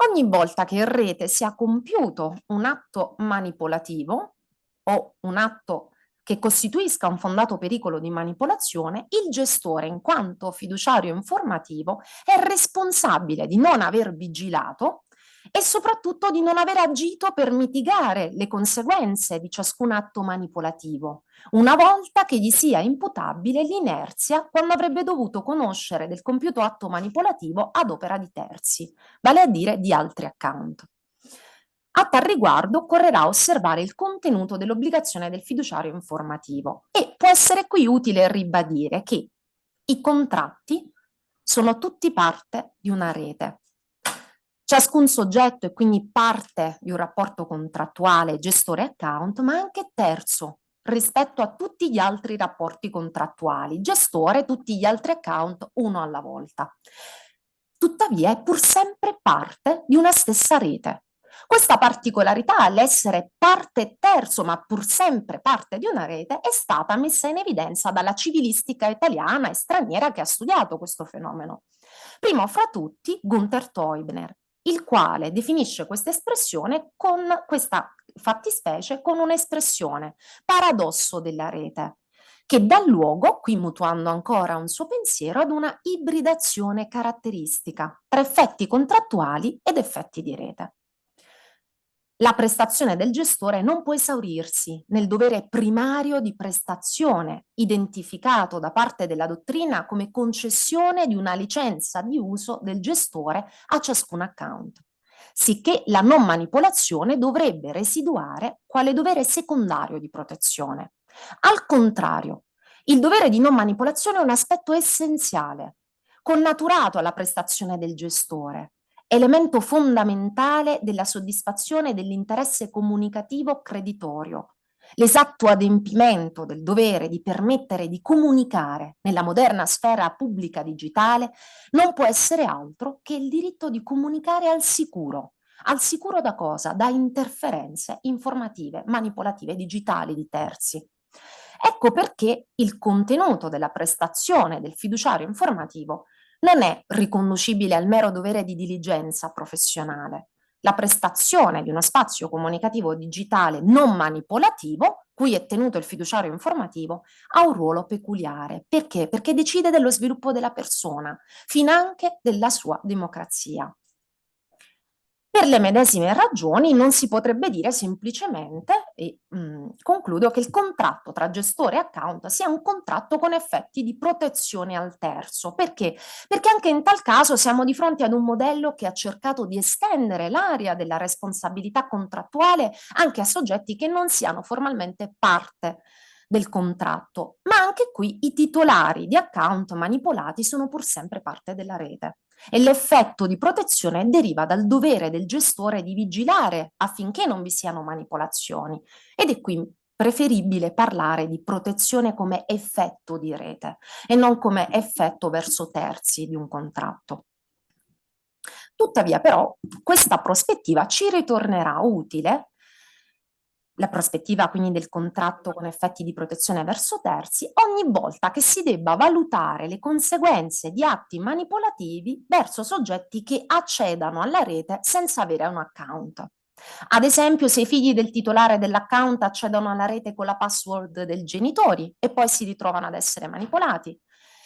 S5: Ogni volta che in rete si è compiuto un atto manipolativo o un atto che costituisca un fondato pericolo di manipolazione, il gestore, in quanto fiduciario informativo, è responsabile di non aver vigilato e soprattutto di non aver agito per mitigare le conseguenze di ciascun atto manipolativo, una volta che gli sia imputabile l'inerzia quando avrebbe dovuto conoscere del compiuto atto manipolativo ad opera di terzi, vale a dire di altri account. A tal riguardo occorrerà osservare il contenuto dell'obbligazione del fiduciario informativo e può essere qui utile ribadire che i contratti sono tutti parte di una rete. Ciascun soggetto è quindi parte di un rapporto contrattuale gestore-account, ma anche terzo rispetto a tutti gli altri rapporti contrattuali, gestore, tutti gli altri account, uno alla volta. Tuttavia è pur sempre parte di una stessa rete. Questa particolarità, l'essere parte terzo ma pur sempre parte di una rete, è stata messa in evidenza dalla civilistica italiana e straniera che ha studiato questo fenomeno. Primo fra tutti Gunther Teubner, il quale definisce questa espressione con questa fattispecie con un'espressione paradosso della rete, che dà luogo, qui mutuando ancora un suo pensiero, ad una ibridazione caratteristica tra effetti contrattuali ed effetti di rete. La prestazione del gestore non può esaurirsi nel dovere primario di prestazione, identificato da parte della dottrina come concessione di una licenza di uso del gestore a ciascun account, sicché la non manipolazione dovrebbe residuare quale dovere secondario di protezione. Al contrario, il dovere di non manipolazione è un aspetto essenziale, connaturato alla prestazione del gestore, elemento fondamentale della soddisfazione dell'interesse comunicativo creditorio. L'esatto adempimento del dovere di permettere di comunicare nella moderna sfera pubblica digitale non può essere altro che il diritto di comunicare al sicuro. Al sicuro da cosa? Da interferenze informative, manipolative, digitali di terzi. Ecco perché il contenuto della prestazione del fiduciario informativo non è riconducibile al mero dovere di diligenza professionale. La prestazione di uno spazio comunicativo digitale non manipolativo, cui è tenuto il fiduciario informativo, ha un ruolo peculiare. Perché? Perché decide dello sviluppo della persona, finanche della sua democrazia. Per le medesime ragioni non si potrebbe dire semplicemente, e concludo, che il contratto tra gestore e account sia un contratto con effetti di protezione al terzo. Perché? Perché anche in tal caso siamo di fronte ad un modello che ha cercato di estendere l'area della responsabilità contrattuale anche a soggetti che non siano formalmente parte del contratto, ma anche qui i titolari di account manipolati sono pur sempre parte della rete. E l'effetto di protezione deriva dal dovere del gestore di vigilare affinché non vi siano manipolazioni, ed è qui preferibile parlare di protezione come effetto di rete e non come effetto verso terzi di un contratto. Tuttavia però questa prospettiva ci ritornerà utile, la prospettiva quindi del contratto con effetti di protezione verso terzi, ogni volta che si debba valutare le conseguenze di atti manipolativi verso soggetti che accedano alla rete senza avere un account. Ad esempio, se i figli del titolare dell'account accedono alla rete con la password dei genitori e poi si ritrovano ad essere manipolati.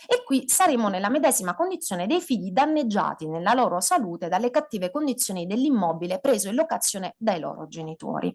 S5: E qui saremo nella medesima condizione dei figli danneggiati nella loro salute dalle cattive condizioni dell'immobile preso in locazione dai loro genitori.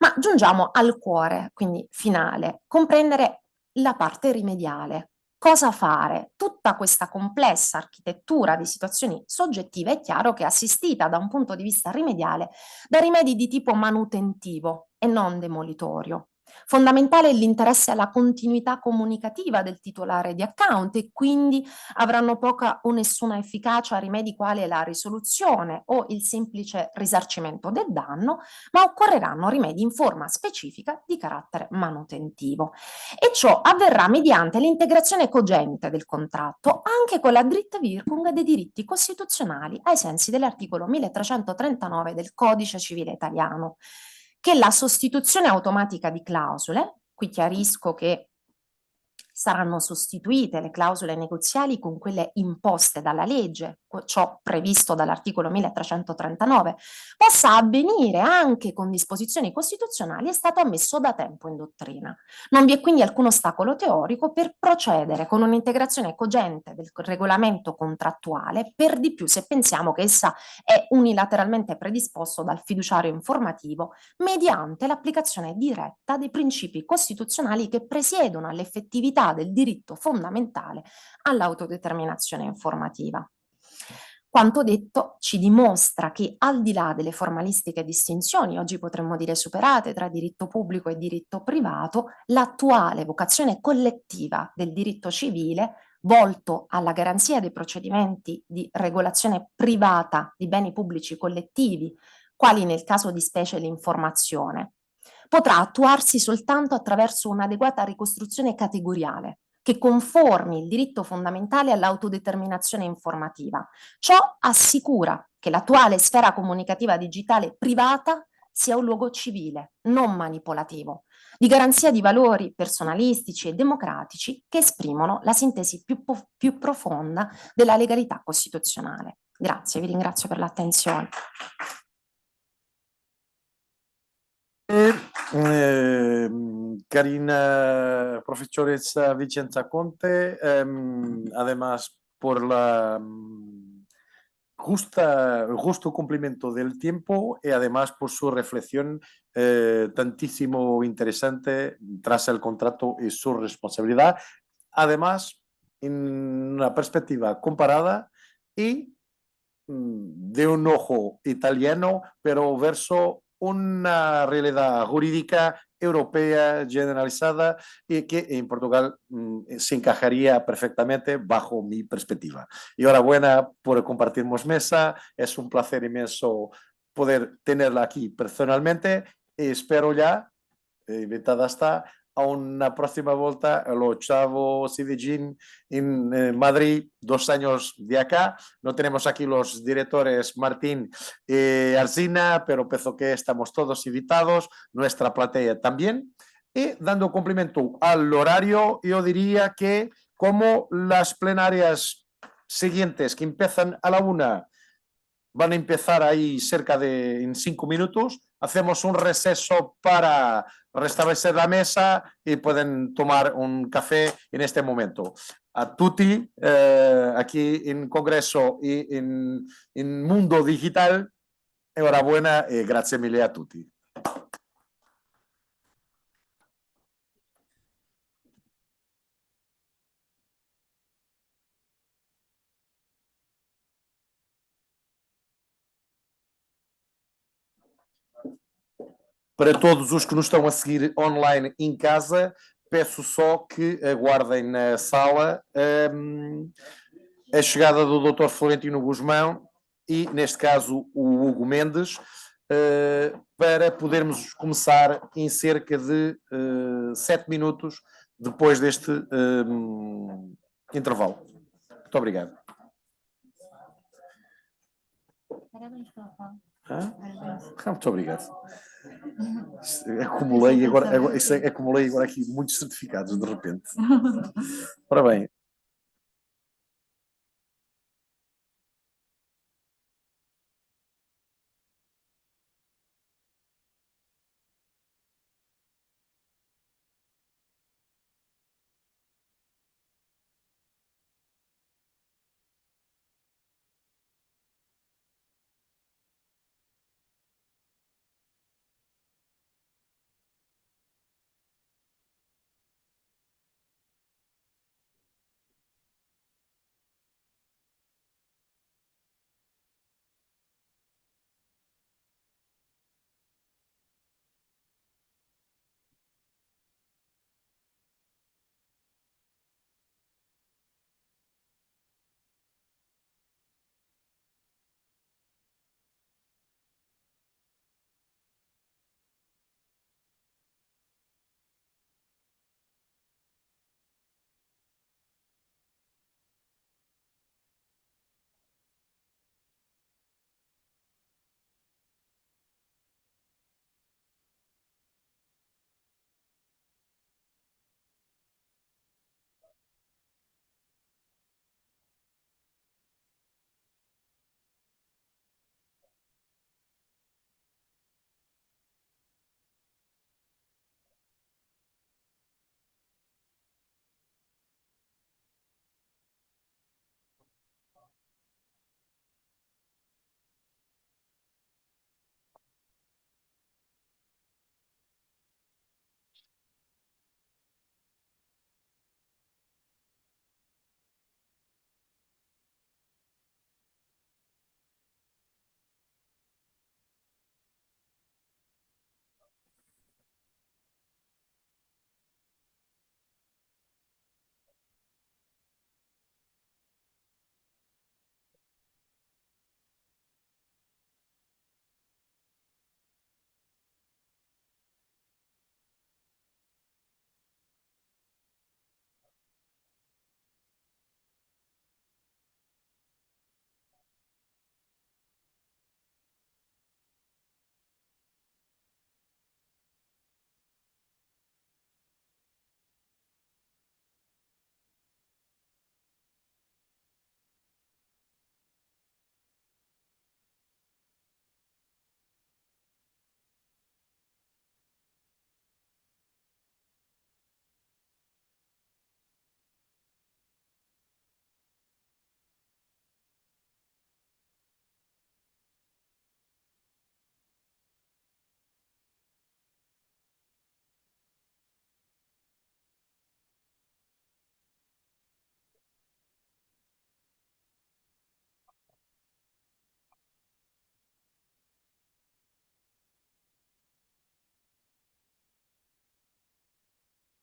S5: Ma giungiamo al cuore, quindi finale, comprendere la parte rimediale. Cosa fare? Tutta questa complessa architettura di situazioni soggettive è chiaro che è assistita da un punto di vista rimediale da rimedi di tipo manutentivo e non demolitorio. Fondamentale è l'interesse alla continuità comunicativa del titolare di account e quindi avranno poca o nessuna efficacia rimedi quali la risoluzione o il semplice risarcimento del danno, ma occorreranno rimedi in forma specifica di carattere manutentivo. E ciò avverrà mediante l'integrazione cogente del contratto anche con la Drittwirkung dei diritti costituzionali ai sensi dell'articolo 1339 del Codice Civile Italiano, che la sostituzione automatica di clausole, qui chiarisco che saranno sostituite le clausole negoziali con quelle imposte dalla legge, ciò previsto dall'articolo 1339, possa avvenire anche con disposizioni costituzionali è stato ammesso da tempo in dottrina. Non vi è quindi alcun ostacolo teorico per procedere con un'integrazione cogente del regolamento contrattuale, per di più se pensiamo che essa è unilateralmente predisposto dal fiduciario informativo mediante l'applicazione diretta dei principi costituzionali che presiedono all'effettività del diritto fondamentale all'autodeterminazione informativa. Quanto detto ci dimostra che al di là delle formalistiche distinzioni, oggi potremmo dire superate, tra diritto pubblico e diritto privato, l'attuale vocazione collettiva del diritto civile, volto alla garanzia dei procedimenti di regolazione privata di beni pubblici collettivi, quali nel caso di specie l'informazione, potrà attuarsi soltanto attraverso un'adeguata ricostruzione categoriale che conformi il diritto fondamentale all'autodeterminazione informativa. Ciò assicura che l'attuale sfera comunicativa digitale privata sia un luogo civile, non manipolativo, di garanzia di valori personalistici e democratici che esprimono la sintesi più profonda della legalità costituzionale. Grazie, vi ringrazio per l'attenzione.
S1: Carina professoressa Vicenza Conte, además por la justo cumplimiento del tiempo y además por su reflexión tantísimo interesante tras el contrato y su responsabilidad, además en una perspectiva comparada y de un ojo italiano, pero verso una realidad jurídica europea generalizada y que en Portugal se encajaría perfectamente bajo mi perspectiva. Y enhorabuena por compartirnos mesa, es un placer inmenso poder tenerla aquí personalmente y espero ya, invitada está, a una próxima volta lo Chavo Sidegin en Madrid, 2 años de acá. No tenemos aquí los directores Martín y Alsina, pero penso que estamos todos invitados, nuestra platea también. Y dando cumplimiento al horario, yo diría que como las plenarias siguientes que empiezan a la 1 van a empezar ahí cerca de en 5 minutos, hacemos un receso para restablecer la mesa y pueden tomar un café en este momento. A tutti, aquí en Congreso y en Mundo Digital, enhorabuena y grazie mille a tutti. Para todos os que nos estão a seguir online em casa, peço só que aguardem na sala a chegada do Dr. Florentino Guzmão e, neste caso, o Hugo Mendes, para podermos começar em cerca de 7 minutos depois deste intervalo. Muito obrigado. Muito obrigado. Acumulei agora aqui muitos certificados de repente. Ora bem,